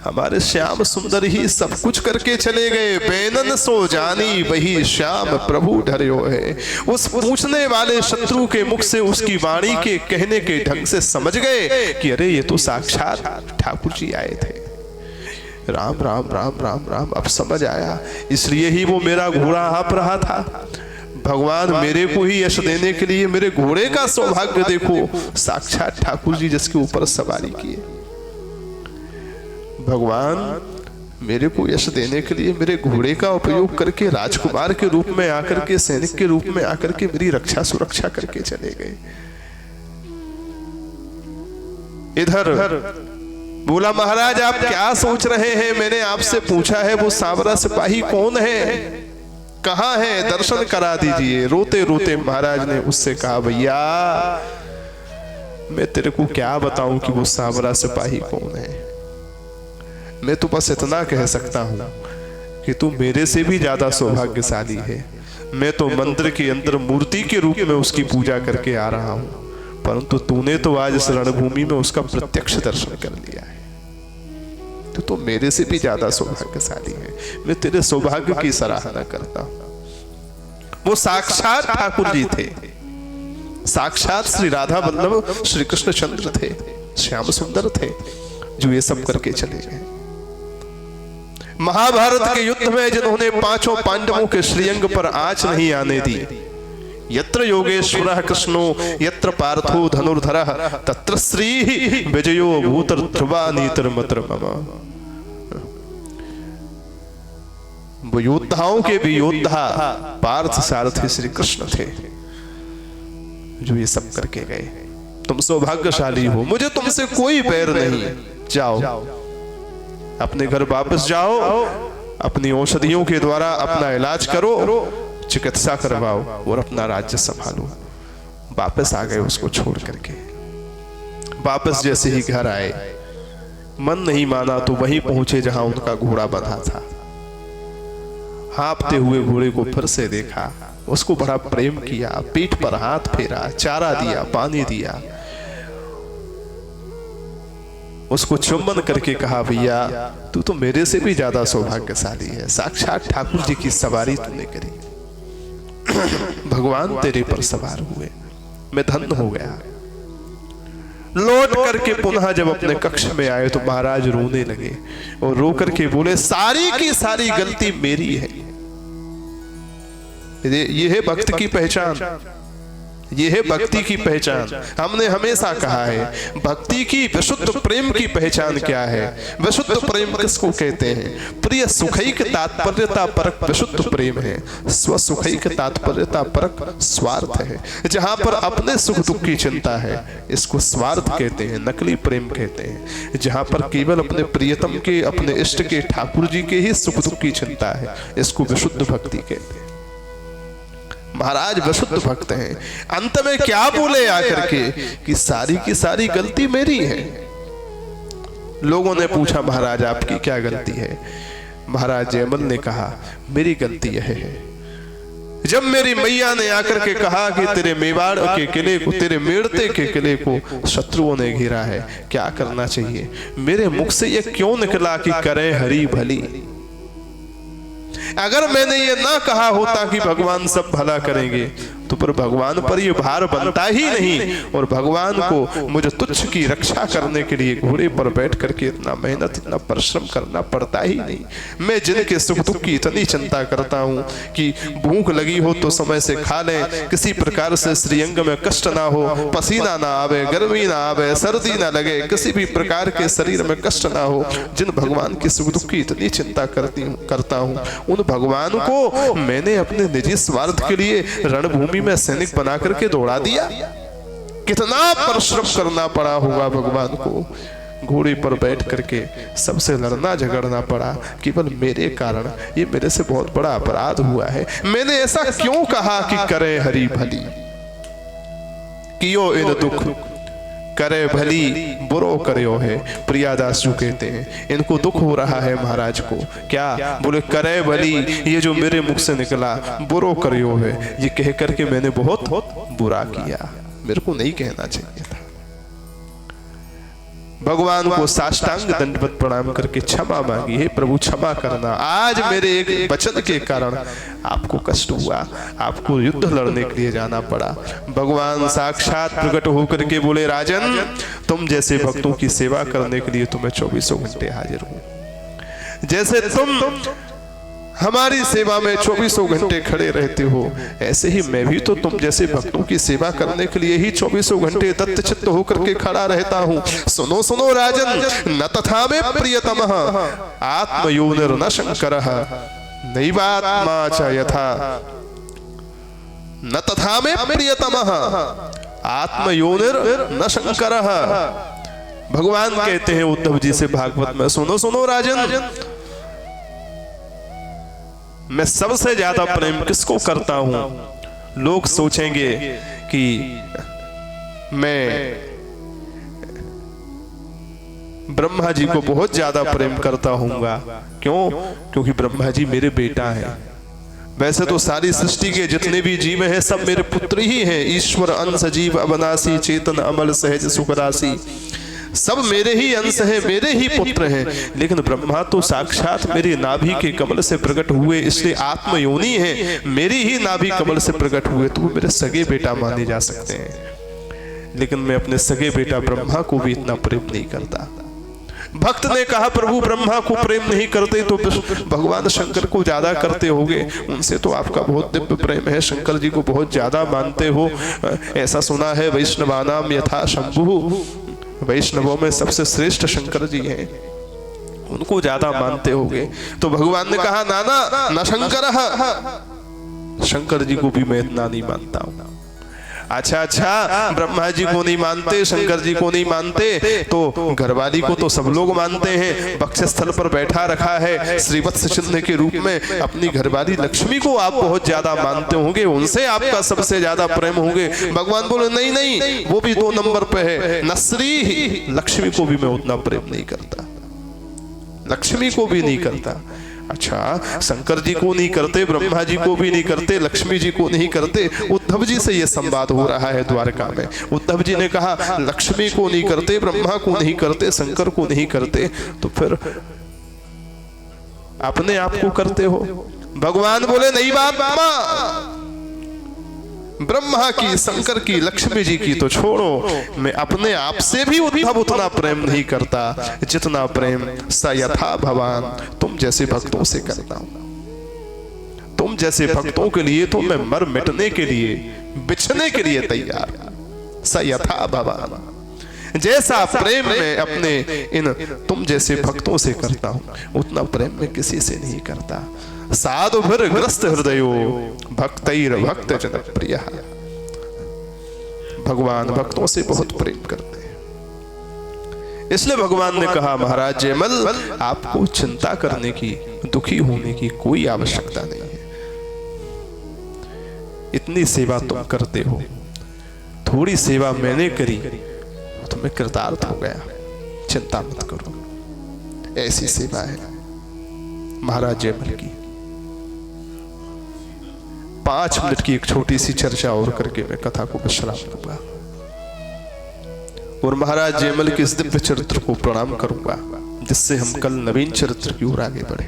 हमारे श्याम सुंदर ही सब कुछ करके चले गए। बेनन सो जानी वही श्याम प्रभु धर्यो है। उस पूछने वाले शत्रु के मुख से, उसकी वाणी के कहने के ढंग से समझ गए कि अरे ये तो साक्षात ठाकुर जी आए थे। राम राम राम राम राम, अब समझ आया, इसलिए ही वो मेरा घोड़ा हाँफ रहा था। भगवान मेरे को ही यश देने के लिए मेरे घोड़े का सौभाग्य देखो, साक्षात ठाकुर जी जिसके ऊपर सवारी किए। भगवान मेरे को यश देने के लिए मेरे घोड़े का उपयोग करके राजकुमार के रूप में आकर के, सैनिक के रूप में आकर के मेरी रक्षा सुरक्षा करके चले गए। इधर बोला महाराज आप क्या सोच रहे हैं? मैंने आपसे पूछा है वो सांवरा सिपाही कौन है, कहाँ है, दर्शन करा दीजिए। रोते रोते महाराज ने उससे कहा भैया मैं तेरे को क्या बताऊं कि वो सांवरा सिपाही कौन है। मैं तो बस इतना कह सकता हूं कि तू मेरे से भी ज्यादा सौभाग्यशाली है। मैं तो मंदिर के अंदर मूर्ति के रूप में उसकी पूजा करके आ रहा हूं, परंतु तूने तो आज इस रणभूमि में उसका प्रत्यक्ष दर्शन कर लिया है। तो मेरे से भी ज्यादा सौभाग्यशाली है। मैं तेरे सौभाग्य की सराहना करता हूं। वो साक्षात ठाकुर जी थे, साक्षात श्री राधा वल्लभ श्री कृष्ण चंद्र थे, श्याम सुंदर थे, जो ये सब करके चले गए। महाभारत के युद्ध में जिन्होंने पांचों पांडवों के श्रीअंग पर आंच नहीं आने दी, यत्र योगेश्वरः कृष्णो यत्र पार्थो धनुर्धरः तत्र श्री विजयो भूतर ध्रुवा नीतिर्मत्र मम। वो योद्धाओं के भी योद्धा पार्थ सारथी श्री कृष्ण थे, जो ये सब करके गए। तुम सौभाग्यशाली हो, मुझे तुमसे कोई बैर नहीं। जाओ अपने घर वापस जाओ, अपनी औषधियों के द्वारा अपना इलाज करो, चिकित्सा करवाओ और अपना राज्य संभालो। वापस आ गए उसको छोड़ करके। वापस जैसे ही घर आए, मन नहीं माना तो वहीं पहुंचे जहां उनका घोड़ा बंधा था। हाँफते हुए घोड़े को फिर से देखा, उसको बड़ा प्रेम किया, पीठ पर हाथ फेरा, चारा दिया, पानी दिया, उसको चुंबन करके कहा भैया तू तो मेरे से भी ज्यादा सौभाग्यशाली है। साक्षात ठाकुर जी की सवारी तूने करी, भगवान तेरे पर सवार हुए, मैं धन्य हो गया। लौट करके पुनः जब अपने कक्ष में आए तो महाराज रोने लगे और रो करके बोले सारी की सारी गलती मेरी है। ये है भक्त की पहचान, ये है भक्ति की पहचान। हमने हमेशा कहा है भक्ति की विशुद्ध प्रेम की पहचान क्या है। विशुद्ध प्रेम किसको कहते हैं? प्रिय सुखैक तात्पर्यता परक विशुद्ध प्रेम है। स्व सुखैक तात्पर्यता परक स्वार्थ है। जहां पर अपने सुख दुख की चिंता है इसको स्वार्थ कहते हैं, नकली प्रेम कहते हैं। जहां पर केवल अपने प्रियतम के, अपने इष्ट के, ठाकुर जी के ही सुख दुख की चिंता है, इसको विशुद्ध भक्ति कहते हैं। महाराज विशुद्ध भक्त हैं। अंत में क्या बोले आकर के कि सारी की सारी गलती मेरी है। लोगों ने पूछा महाराज आपकी क्या गलती है? महाराज जयमल ने कहा मेरी गलती यह है, जब मेरी मैया ने आकर के कहा कि तेरे मेवाड़ के किले को, तेरे मेड़ते के किले को शत्रुओं ने घेरा है, क्या करना चाहिए? मेरे मुख से यह क्यों निकला कि करें हरी भली। अगर मैंने ये ना कहा होता कि भगवान सब भला करेंगे तो पर भगवान पर ये भार बनता ही नहीं, और भगवान को मुझे तुच्छ की रक्षा करने के लिए घोड़े पर बैठ करके इतना मेहनत, इतना परिश्रम करना पड़ता ही नहीं। मैं जिनके सुख दुख की इतनी चिंता करता हूँ कि भूख लगी हो तो समय से खा लें, किसी प्रकार से श्रीअंग में कष्ट ना हो, पसीना ना आवे, गर्मी ना आवे, सर्दी ना लगे, किसी भी प्रकार के शरीर में कष्ट ना हो, जिन भगवान की सुख दुख की इतनी चिंता करता हूँ, उन भगवान को मैंने अपने निजी स्वार्थ के लिए रणभूमि में सैनिक बना करके दौड़ा दिया। कितना परिश्रम करना पड़ा होगा भगवान को। घोड़े पर बैठ करके सबसे लड़ना झगड़ना पड़ा केवल मेरे कारण। ये मेरे से बहुत बड़ा अपराध हुआ है। मैंने ऐसा क्यों कहा कि करे हरी भली, कियो इन दुख, करे भली बुरो करो है। प्रियादास जी कहते हैं इनको दुख हो रहा है महाराज को। क्या? बोले करे भली, ये जो मेरे मुख से निकला बुरो करो है, ये कह करके मैंने बहुत बुरा किया, मेरे को नहीं कहना चाहिए था। भगवान को साष्टांग दंडवत प्रणाम करके क्षमा मांगी, हे प्रभु क्षमा करना, आज मेरे एक वचन के कारण आपको कष्ट हुआ, आपको युद्ध लड़ने के लिए जाना पड़ा। भगवान साक्षात प्रकट होकर के बोले राजन, तुम जैसे भक्तों की सेवा करने के लिए तुम्हें 24 घंटे हाजिर हूं। जैसे तुम हमारी सेवा में 24 घंटे खड़े रहते हो, ऐसे ही मैं भी तो तुम जैसे भक्तों की सेवा करने के लिए ही 24 घंटे दत्तचित्त होकर के खड़ा रहता हूँ। सुनो सुनो राजन, न तथा में प्रियतमः आत्मयोनिर न शंकरः नैवात्मा च यथा। न तथा में प्रियतमः आत्मयोनिर न शंकरः। भगवान कहते हैं उद्धव जी से भागवत में, सुनो सुनो राजन, मैं सबसे ज्यादा प्रेम किसको करता हूं? लोग सोचेंगे कि मैं ब्रह्मा जी को बहुत ज्यादा प्रेम करता हूँगा। क्यों? क्योंकि ब्रह्मा जी मेरे बेटा हैं। वैसे तो सारी सृष्टि के जितने भी जीव हैं सब मेरे पुत्र ही हैं। ईश्वर अंश जीव अवनाशी, चेतन अमल सहज सुख राशि, सब मेरे ही अंश हैं, मेरे ही पुत्र हैं। लेकिन ब्रह्मा तो साक्षात मेरी नाभि के कमल से प्रकट हुए, इसलिए आत्म योनि है, मेरी ही नाभि कमल से प्रकट हुए, तो वो मेरे सगे बेटा माने जा सकते हैं। लेकिन मैं अपने सगे बेटा ब्रह्मा को भी इतना प्रेम नहीं करता। भक्त ने कहा प्रभु ब्रह्मा को प्रेम नहीं करते तो भगवान शंकर को ज्यादा करते होगे, उनसे तो आपका बहुत दिव्य प्रेम है, शंकर जी को बहुत ज्यादा मानते हो। ऐसा सुना है वैष्णवानाम यथा शंभु, वैष्णवों में सबसे श्रेष्ठ शंकर जी हैं, उनको ज्यादा मानते होगे। तो भगवान ने कहा नाना न शंकर, शंकर जी को भी मैं इतना नहीं मानता हूं। अच्छा, ब्रह्मा जी को नहीं मानते, शंकर जी को नहीं मानते, तो घरवाली को तो सब लोग मानते हैं। वक्षस्थल पर बैठा रखा है श्रीवत्स चिन्ह के रूप में अपनी घरवाली लक्ष्मी को आप बहुत ज्यादा मानते होंगे, उनसे आपका सबसे ज्यादा प्रेम होंगे। भगवान बोले नहीं नहीं, वो भी 2 नंबर पे है। नश्री, लक्ष्मी को भी मैं उतना प्रेम नहीं करता, लक्ष्मी को भी नहीं करता। अच्छा, शंकर जी को नहीं करते, ब्रह्मा जी को भी नहीं करते, लक्ष्मी जी को नहीं करते। उद्धव जी से यह संवाद हो रहा है द्वारका में। उद्धव जी ने कहा लक्ष्मी को नहीं करते, ब्रह्मा को नहीं करते, शंकर को नहीं करते, तो फिर अपने आप को करते हो। भगवान बोले नहीं बाबा, ब्रह्मा की, शंकर की, लक्ष्मी जी की तो छोड़ो, मैं अपने आप से भी उद्धव उतना प्रेम नहीं करता जितना प्रेम स यथा भगवान तुम जैसे भक्तों से करता हूं। तुम जैसे भक्तों के लिए तो मैं मर मिटने के लिए, बिछने के लिए तैयार। स यथा भगवान, जैसा प्रेम मैं अपने इन तुम जैसे भक्तों से करता हूं उतना प्रेम मैं किसी से नहीं करता। साधु भर ग्रस्त हृदयो भक्तैर भक्त जन प्रिय, भगवान भक्तों से बहुत प्रेम करते हैं। इसलिए भगवान ने कहा महाराज जयमल, आपको चिंता करने की, दुखी होने की कोई आवश्यकता नहीं है। इतनी सेवा तुम करते हो, थोड़ी सेवा मैंने करी तो मैं कृतार्थ हो गया, चिंता मत करो। ऐसी सेवा है महाराज जयमल की। 5 मिनट की एक छोटी सी चर्चा और करके मैं कथा को विश्राम दूंगा और महाराज जयमल के इस दिव्य चरित्र को प्रणाम करूंगा, जिससे हम कल नवीन चरित्र की ओर आगे बढ़े।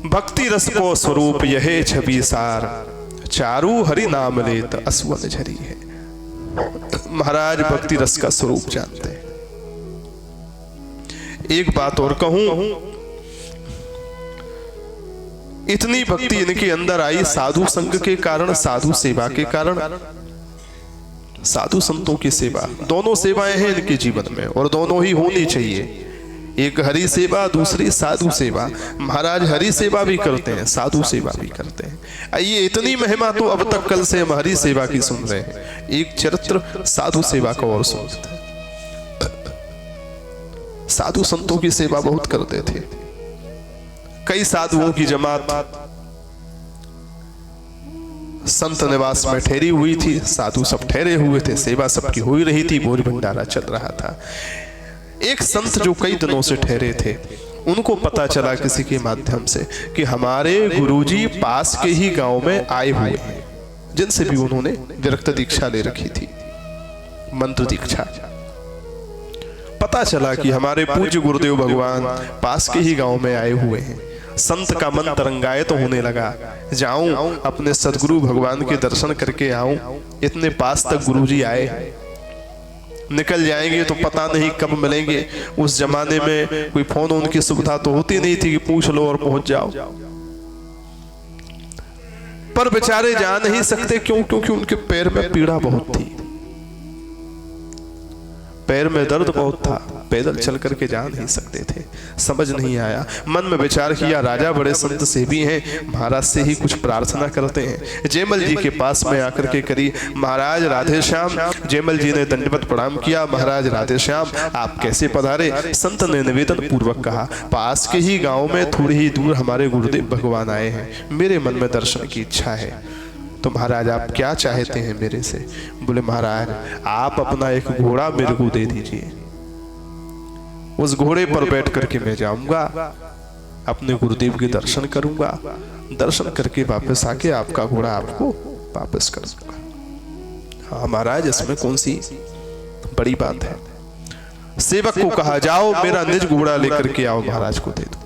भक्ति रस को स्वरूप यह छवि सार, चारू हरि नाम लेत असुवन झरी है। महाराज भक्ति रस का स्वरूप जानते हैं। एक बात और कहूं, इतनी भक्ति इनके अंदर आई साधु संग के कारण, साधु सेवा के कारण। साधु संतों की सेवा, दोनों सेवाएं हैं इनके जीवन में और दोनों ही होनी चाहिए। एक हरि सेवा, दूसरी साधु सेवा। महाराज हरि सेवा भी करते हैं, साधु सेवा भी करते हैं। आइए, इतनी महिमा तो अब तक कल से हम हरि सेवा की सुन रहे हैं, एक चरित्र साधु सेवा का और सुनते हैं। साधु संतों की सेवा बहुत करते थे। कई साधुओं की जमात संत निवास में ठहरी हुई थी, साधु सब ठहरे हुए थे, सेवा सबकी हो रही थी, भोज भंडारा चल रहा था। एक संत जो कई दिनों से ठहरे थे, उनको पता चला किसी के माध्यम से कि हमारे गुरुजी पास के ही गांव में आए हुए हैं, जिनसे भी उन्होंने विरक्त दीक्षा ले रखी थी, मंत्र दीक्षा। पता चला कि हमारे पूज्य गुरुदेव भगवान पास के ही गांव में आए हुए हैं। संत का मन तरंगायित होने लगा, जाऊं अपने सदगुरु भगवान के दर्शन करके आऊं। इतने पास तक गुरुजी आए, निकल जाएंगे तो पता नहीं कब मिलेंगे। उस जमाने में कोई फोन उनकी सुविधा तो होती नहीं थी कि पूछ लो और पहुंच जाओ, पर बेचारे जा नहीं सकते। क्यों? क्योंकि उनके पैर में पीड़ा बहुत थी, पैर में दर्द बहुत था। पैदल चल करके जा नहीं सकते थे। समझ नहीं आया, मन में विचार किया राजा बड़े संत सेवी हैं, महाराज से ही कुछ प्रार्थना करते हैं। जयमल जी के पास में आकर के करी, महाराज राधे श्याम। जयमल जी ने दंडवत प्रणाम किया, महाराज राधे श्याम आप कैसे पधारे? संत ने निवेदन पूर्वक कहा, पास के ही गांव में थोड़ी ही दूर हमारे गुरुदेव भगवान आए हैं, मेरे मन में दर्शन की इच्छा है, तो महाराज आप क्या चाहते हैं मेरे से? बोले महाराज आप अपना एक घोड़ा मेरे को दे दीजिए, उस घोड़े पर बैठ करके मैं जाऊंगा, अपने गुरुदेव के दर्शन करूंगा, दर्शन करके वापस आके आपका घोड़ा आपको वापस कर दूंगा। हाँ महाराज इसमें कौन सी बड़ी बात है? सेवक को कहा जाओ मेरा निज घोड़ा लेकर के आओ, महाराज को दे दो।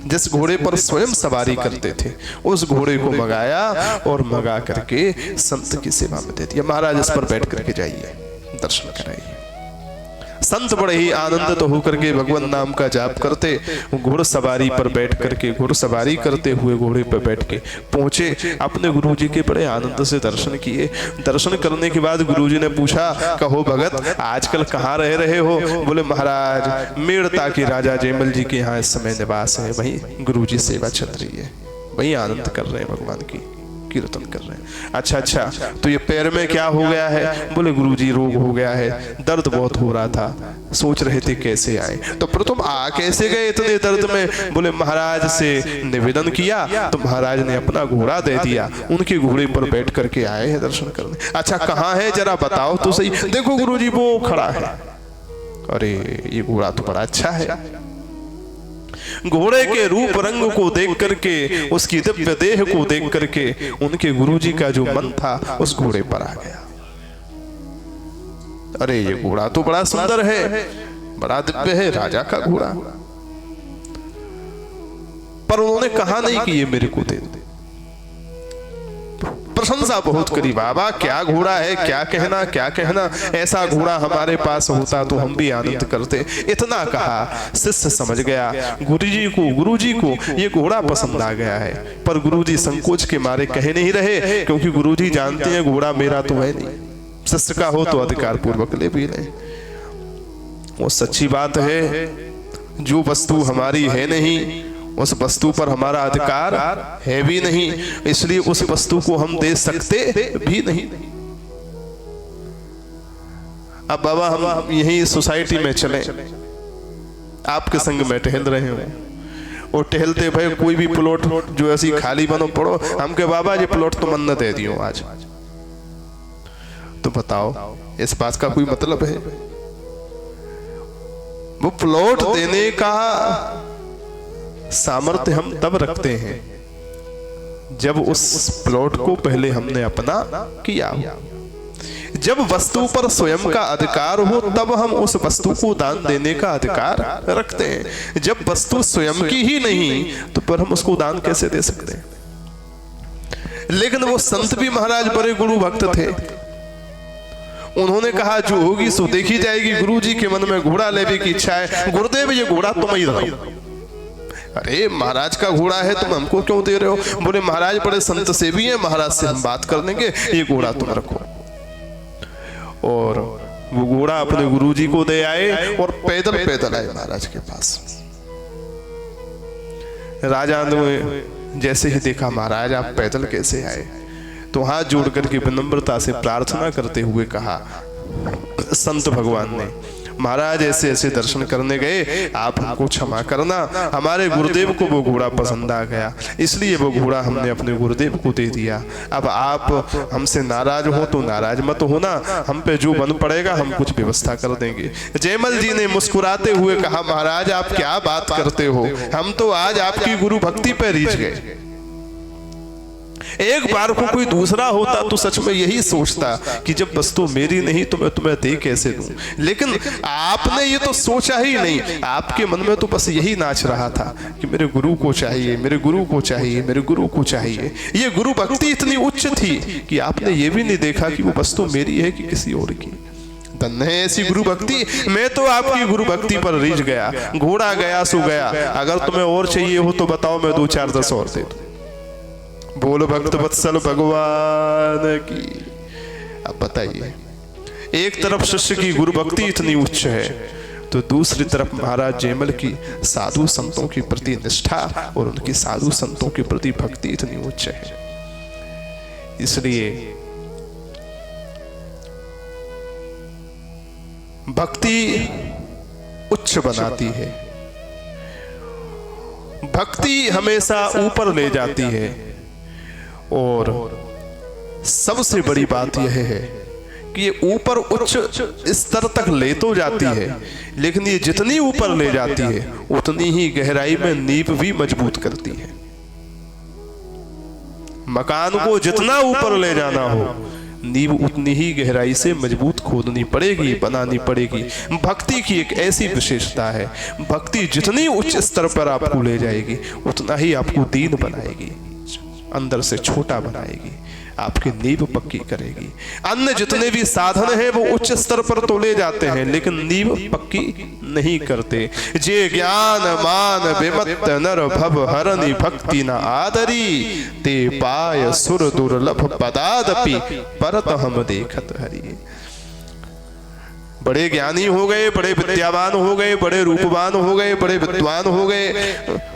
जिस घोड़े पर स्वयं सवारी करते थे उस घोड़े को मंगाया और मंगा करके संत की सेवा में दे दिया। महाराज इस पर बैठ करके जाइए, दर्शन कराइए। संत बड़े ही आनंदित तो होकर के भगवान नाम का जाप करते, घुड़सवारी पर बैठ करके घुड़सवारी करते हुए घोड़े पर बैठ के पहुंचे, अपने गुरुजी के बड़े आनंद से दर्शन किए। दर्शन करने के बाद गुरुजी ने पूछा, कहो भगत आजकल कहाँ रह रहे हो? बोले महाराज मेड़ता के राजा जयमल जी के यहाँ इस समय निवास है, वही गुरुजी सेवा चल रही है, वही आनंद कर रहे हैं, भगवान की कीर्तन कर रहे हैं। अच्छा तो ये पैर में क्या हो गया है? बोले गुरुजी रोग हो गया है, दर्द बहुत हो रहा था, सोच रहे थे कैसे आए। तो प्रथम आ कैसे गए इतने दर्द में? बोले महाराज से निवेदन किया तो महाराज ने अपना घोड़ा दे दिया, उनके घोड़े पर बैठ करके आए हैं दर्शन करने। अच्छा कहाँ है जरा बताओ तो सही। देखो गुरुजी वो खड़ा है। अरे ये घोड़ा तो बड़ा अच्छा है। घोड़े के रूप रंग को देख करके, उसकी दिव्य देह को देख करके उनके गुरुजी का जो मन था उस घोड़े पर आ गया। अरे ये घोड़ा तो बड़ा सुंदर है, बड़ा दिव्य है, राजा का घोड़ा। पर उन्होंने कहा नहीं कि ये मेरे को दे दे। प्रशंसा बहुत करी, बाबा क्या घोड़ा है, क्या कहना, ऐसा घोड़ा हमारे पास होता तो हम भी आनंद करते। इतना कहा, शिष्य समझ गया गुरुजी को ये घोड़ा पसंद आ गया है। पर गुरुजी संकोच के मारे कह नहीं रहे, क्योंकि गुरुजी जानते हैं घोड़ा मेरा तो है नहीं, शिष्य का हो तो अधिकार पूर्वक ले भी ले। वो सच्ची बात है, जो वस्तु हमारी है नहीं उस वस्तु पर हमारा अधिकार है भी नहीं, इसलिए उस वस्तु को हम दे सकते भी नहीं। अब बाबा हम यही सोसाइटी में चले, आपके संग में टहल रहे हो और टहलते भाई कोई भी प्लॉट जो ऐसी खाली बनो पड़ो, हम के बाबा ये प्लॉट तो मन न दे दियो आज, तो बताओ इस बात का कोई मतलब है? वो प्लॉट देने का सामर्थ्य हम तब रखते हैं जब उस प्लॉट को पहले हमने अपना किया हो। जब वस्तु पर स्वयं का अधिकार हो तब हम उस वस्तु को दान देने का अधिकार रखते हैं। जब वस्तु स्वयं की ही नहीं तो पर हम उसको दान कैसे दे सकते हैं? लेकिन वो संत भी महाराज बड़े गुरु भक्त थे। उन्होंने कहा जो होगी सो देखी जाएगी। गुरुजी के मन में घोड़ा लेने की इच्छा है, गुरुदेव ये घोड़ा तुम ही रहो। अरे महाराज का घोड़ा है तुम हमको क्यों दे रहे हो? बोले महाराज बड़े संत सेवी हैं, महाराज से हम बात कर लेंगे, ये घोड़ा तुम रखो। और वो घोड़ा अपने गुरुजी को दे आए और पैदल आए महाराज के पास। राजा ने जैसे ही देखा महाराज आप पैदल कैसे आए, तो हाथ जोड़ करके विनम्रता से प्रार्थना करते हुए कहा, संत भगवान ने महाराज ऐसे ऐसे दर्शन करने गए, आप हमको क्षमा करना, हमारे गुरुदेव को वो घोड़ा पसंद आ गया, इसलिए वो घोड़ा हमने अपने गुरुदेव को दे दिया। अब आप हमसे नाराज हो तो नाराज मत होना, हम पे जो बन पड़ेगा हम कुछ व्यवस्था कर देंगे। जयमल जी ने मुस्कुराते हुए कहा, महाराज आप क्या बात करते हो, हम तो आज आपकी गुरु भक्ति पे रीझ गए। एक बार को कोई दूसरा होता तो सच में यही सोचता कि जब वस्तु मेरी नहीं तो मैं तुम्हें दे कैसे दूं। लेकिन आपने ये तो सोचा ही नहीं, आपके मन में तो बस यही नाच रहा था कि मेरे गुरु को चाहिए, मेरे गुरु को चाहिए, मेरे गुरु को चाहिए। ये गुरु भक्ति इतनी उच्च थी कि आपने ये भी नहीं देखा कि वो वस्तु मेरी है कि किसी और की। धन्य है ऐसी गुरु भक्ति। मैं तो आपकी गुरु भक्ति पर रीझ गया, घोड़ा गया सो गया। अगर तुम्हें और चाहिए हो तो बताओ, मैं 2 4 10 और दे दूं। बोलो भक्त वत्सल भगवान की। अब बताइए, एक तरफ शिष्य की गुरु भक्ति इतनी उच्च है, तो दूसरी तरफ महाराज जयमल की साधु संतों के प्रति निष्ठा और उनकी साधु संतों के प्रति भक्ति इतनी उच्च है। इसलिए भक्ति उच्च बनाती है, भक्ति हमेशा ऊपर ले जाती है। और सबसे बड़ी बात यह है कि ये ऊपर उच्च स्तर तक ले तो जाती है, लेकिन ये जितनी ऊपर ले जाती है उतनी ही गहराई में नींव भी मजबूत करती है। मकान को जितना ऊपर ले जाना हो, नींव उतनी ही गहराई से मजबूत खोदनी पड़ेगी, बनानी पड़ेगी। भक्ति की एक ऐसी विशेषता है, भक्ति जितनी उच्च स्तर पर आपको ले जाएगी उतना ही आपको दीन बनाएगी, अंदर से छोटा बनाएगी, आपकी नींव पक्की करेगी। अन्य जितने भी साधन हैं वो उच्च स्तर पर तो ले जाते हैं, लेकिन नींव पक्की नहीं करते। जे ज्ञान मान विमत्त नर भव हरनि भक्ति न आदरी, ते पाय सुर दुर्लभ पदादपि परत हम देखत हरि। बड़े ज्ञानी हो गए, बड़े विद्यावान हो गए, बड़े रूपवान हो गए, बड़े विद्वान हो गए,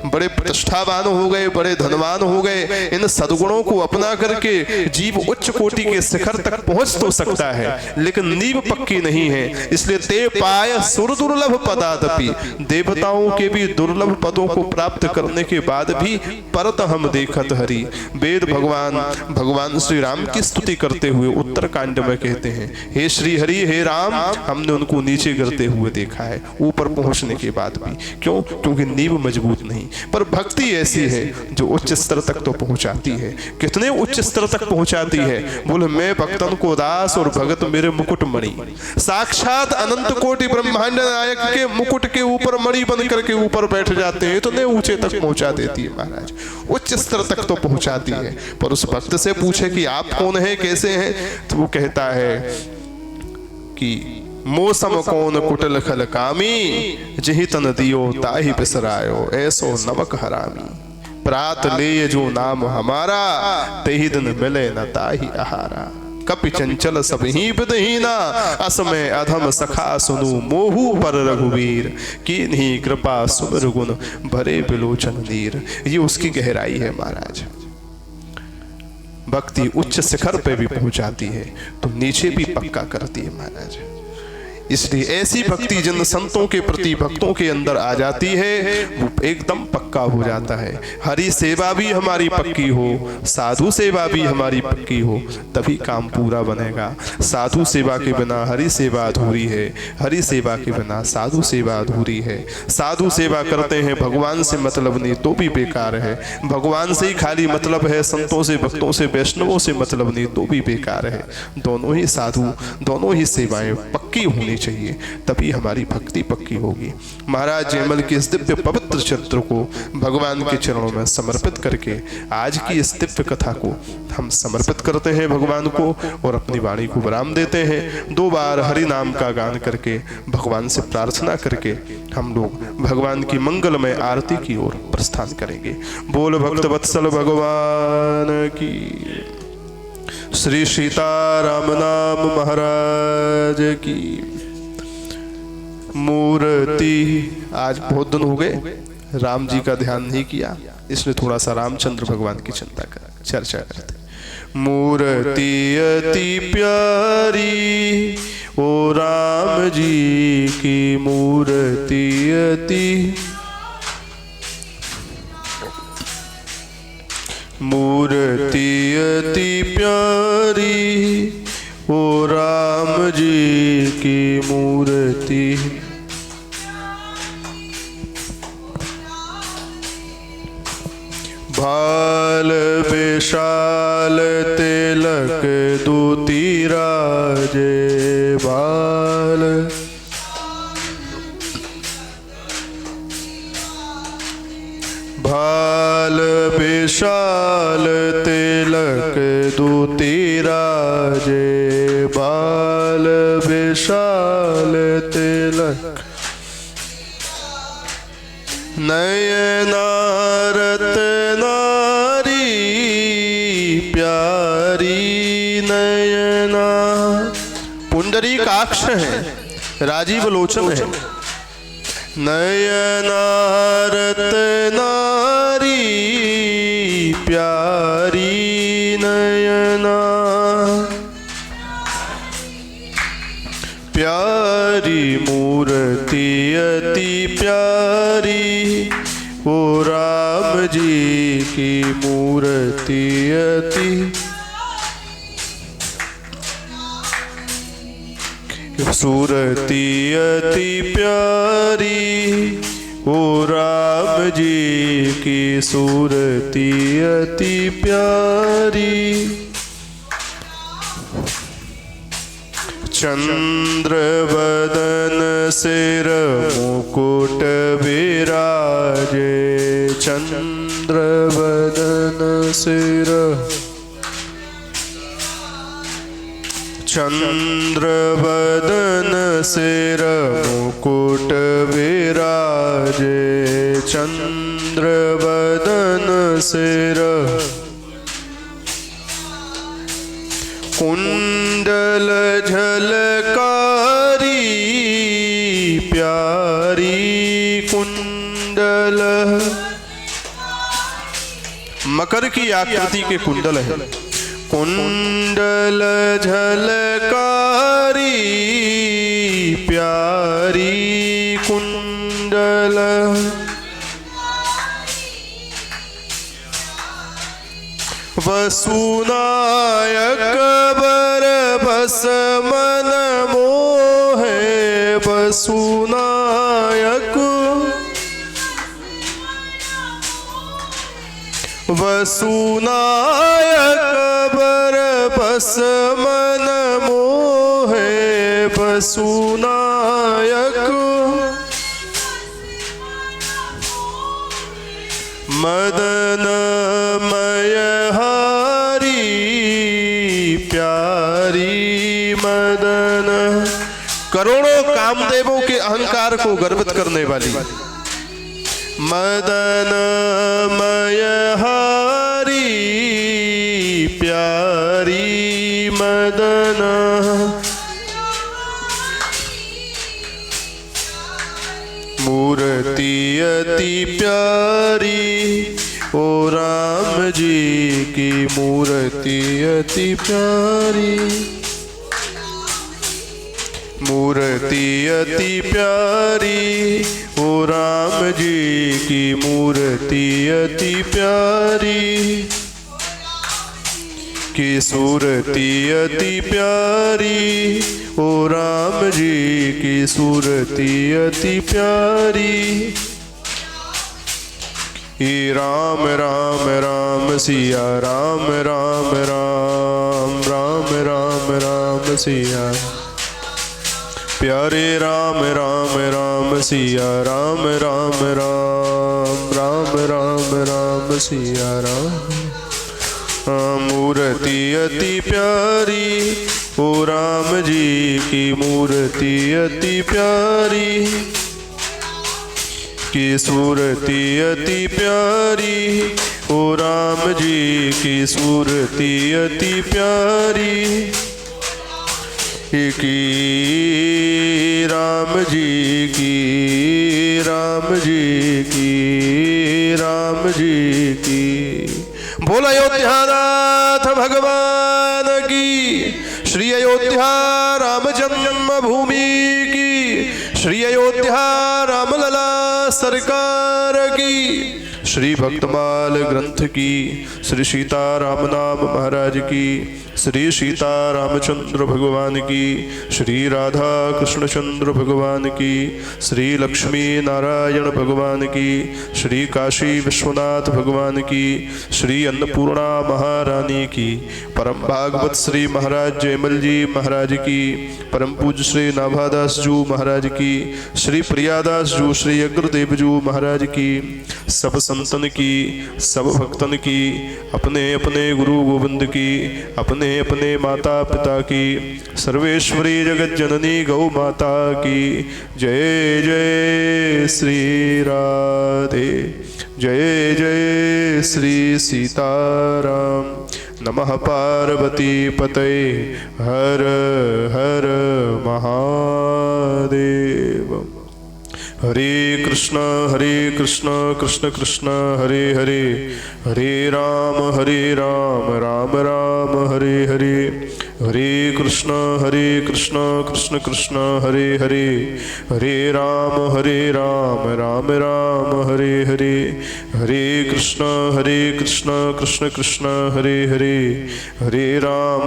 बड़े प्रतिष्ठावान हो गए, बड़े धनवान हो गए, इन सद्गुणों को अपना करके जीव उच्च कोटि के शिखर तक पहुंच तो सकता है, लेकिन नींव पक्की नहीं है। इसलिए ते पाय सुर दुर्लभ पदादपि, देवताओं के भी दुर्लभ पदों को प्राप्त करने के बाद भी परत हम देखत हरि। वेद भगवान श्री राम की स्तुति करते हुए उत्तरकांड में कहते हैं, हे श्री हरि, हे राम, हमने उनको नीचे गिरते हुए देखा है, ऊपर पहुंचने के बाद भी। क्यों? क्योंकि नींव मजबूत नहीं। पर भक्ति ऐसी है जो उच्च स्तर तक तो पहुंचाती है। कितने उच्च स्तर तक पहुंचाती है? बोले, मैं भक्तन को दास और भगत मेरे मुकुट मणि। साक्षात अनंत कोटि ब्रह्मांड नायक के मुकुट के ऊपर मणि बन करके ऊपर बैठ जाते हैं, इतने ऊंचे तक पहुंचा देती है महाराज, उच्च स्तर तक तो पहुंचाती है। पर उस भक्त से पूछे कि आप कौन है, कैसे हैं, तो वो कहता है कि मौसम कौन कुटिल खल कामी, जिहि तन दियो ताहि बिसरायो, ऐसो नमक हरामी। प्रात ले जो नाम हमारा, तेहि दिन मिले न ताहि आहारा। कपि चंचल सब ही विदहीना, असमय अधम सखा सुनु मोहू पर रघुवीर। कीन्ही कृपा सुमिर गुण भरे बिलोचन नीर। ये उसकी गहराई है महाराज। भक्ति उच्च शिखर पे भी पहुंचाती है तो नीचे भी पक्का करती है महाराज। इसलिए ऐसी भक्ति जिन संतों के प्रति भक्तों के अंदर आ जाती है वो एकदम पक्का हो जाता है। हरि सेवा भी हमारी पक्की हो, साधु सेवा भी हमारी पक्की हो, तभी काम पूरा बनेगा। साधु सेवा के बिना हरि सेवा अधूरी है, हरि सेवा के बिना साधु सेवा अधूरी है। साधु सेवा करते हैं, भगवान से मतलब नहीं तो भी बेकार है। भगवान से ही खाली मतलब है, संतों से, भक्तों से, वैष्णवों से मतलब नहीं तो भी बेकार है। दोनों ही साधु, दोनों ही सेवाएं पक्की होनी चाहिए, तभी हमारी भक्ति पक्की होगी। महाराज जयमल के इस दिव्य पवित्र चरित्र को भगवान के चरणों में समर्पित करके आज की इस दिव्य कथा को हम समर्पित करते हैं भगवान को और अपनी वाणी को विराम देते हैं। 2 बार हरि नाम का गान करके भगवान से प्रार्थना करके हम लोग भगवान की मंगलमय आरती की ओर प्रस्थान करेंगे। बोल भक्त वत्सल भगवान की, श्री सीताराम नाम महाराज की मूर्ति। आज बहुत दिन हो गए राम जी का ध्यान नहीं किया, इसलिए थोड़ा सा रामचंद्र भगवान की चर्चा करते। मूर्ति अति प्यारी ओ राम जी की मूर्ति अति, मूर्ति अति प्यारी ओ राम जी की मूर्ति। भाल विशाल तिलक दूती राजे, भाल भाल विशाल तिलक दूती राजे, बाल विशाल तिलक नयनारत नारी प्यारी नयना। पुंडरीकाक्ष है, राजीव लोचन है, नयनारत नारी प्यारी नयना, प्यारी मूर्ति अति प्यारी, ओ राम जी की मूर्ति अति सूरती अति प्यारी, ओ राम जी की सूरती अति प्यारी। चंद्र बदन सिर मुकुट विराजे, चंद्र बदन सिर, चंद्र बदन सिर मुकुट विराजे, चंद्र बदन सिर कुंडल झलकारी प्यारी कुंडल, मकर की आकृति के कुंडल है। कुंडल झलकारी प्यारी कुंडल, वसुनायक बर बस मन मोहे, वसुनायक वसुनायक बर बस मन मोहे, वसुनायक मदन मयहारी प्यारी मदन, करोड़ों कामदेवों के अहंकार को गर्वित करने वाली मदन मयहारी प्यारी मदन, मूर्ति अति प्यारी, ओ राम जी की मूर्ति अति प्यारी, मूर्ति अति प्यारी, ओ राम जी की मूर्ति अति प्यारी, की सूरती अति प्यारी, ओ राम जी की सूरती अति प्यारी। हे राम राम राम सिया राम राम राम राम राम राम सिया, प्यारे राम राम राम सिया राम राम राम राम राम राम सिया राम, मूर्ति अति प्यारी, ओ राम जी की मूर्ति अति प्यारी, की सूरती अति प्यारी, ओ राम जी की सूरती अति प्यारी, की राम जी की राम जी की राम जी की। बोल अयोध्यानाथ भगवान की, श्री अयोध्या राम जन्मभूमि की, श्री अयोध्या रामलला सरकार की, श्री भक्तमाल ग्रंथ की, श्री सीताराम नाम महाराज की, श्री सीता रामचंद्र भगवान की, श्री राधा कृष्ण चंद्र भगवान की, श्री लक्ष्मी नारायण भगवान की, श्री काशी विश्वनाथ भगवान की, श्री अन्नपूर्णा महारानी की, परम भागवत श्री महाराज जयमल जी महाराज की, परम पूज्य श्री नाभादास जू महाराज की, श्री प्रियादास जू श्री अग्रदेव जू महाराज की, सब संतन की, सब भक्तन की, अपने अपने गुरु गोविंद की, अपने अपने माता पिता की, सर्वेश्वरी जगत जननी गौ माता की जय जय श्री राधे, जय जय श्री सीताराम। नमः पार्वती पतये, हर हर महादेव, हरे कृष्ण कृष्ण कृष्ण हरे हरे, हरे राम राम राम हरे हरे, हरे कृष्ण कृष्ण कृष्ण हरे हरे, हरे राम राम राम हरे हरे, हरे कृष्ण कृष्ण कृष्ण हरे हरे, हरे राम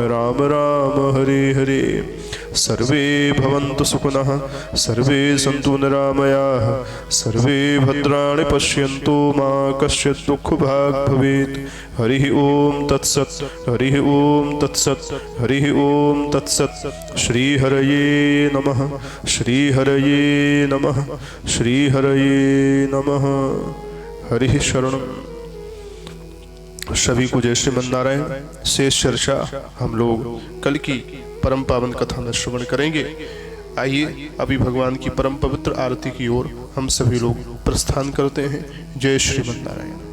राम राम हरे हरे। सर्वे भवन्तु सुखिनः, सर्वे सन्तु निरामयाः, सर्वे भद्राणि पश्यन्तु मा कश्चित् दुःखभाग् भवेत्। हरिः ओम तत्सत्, हरिः ओम तत्सत्, हरिः ओम तत्सत्। श्रीहरये नमः, श्रीहरये नमः, श्रीहरये नमः। हरिः शरणम्। सभी को जय श्रीमन्नारायण। शेष चर्चा हम लोग कल की परम पावन कथा में श्रवण करेंगे। आइए अभी भगवान की परम पवित्र आरती की ओर हम सभी लोग प्रस्थान करते हैं। जय श्रीमन्नारायण।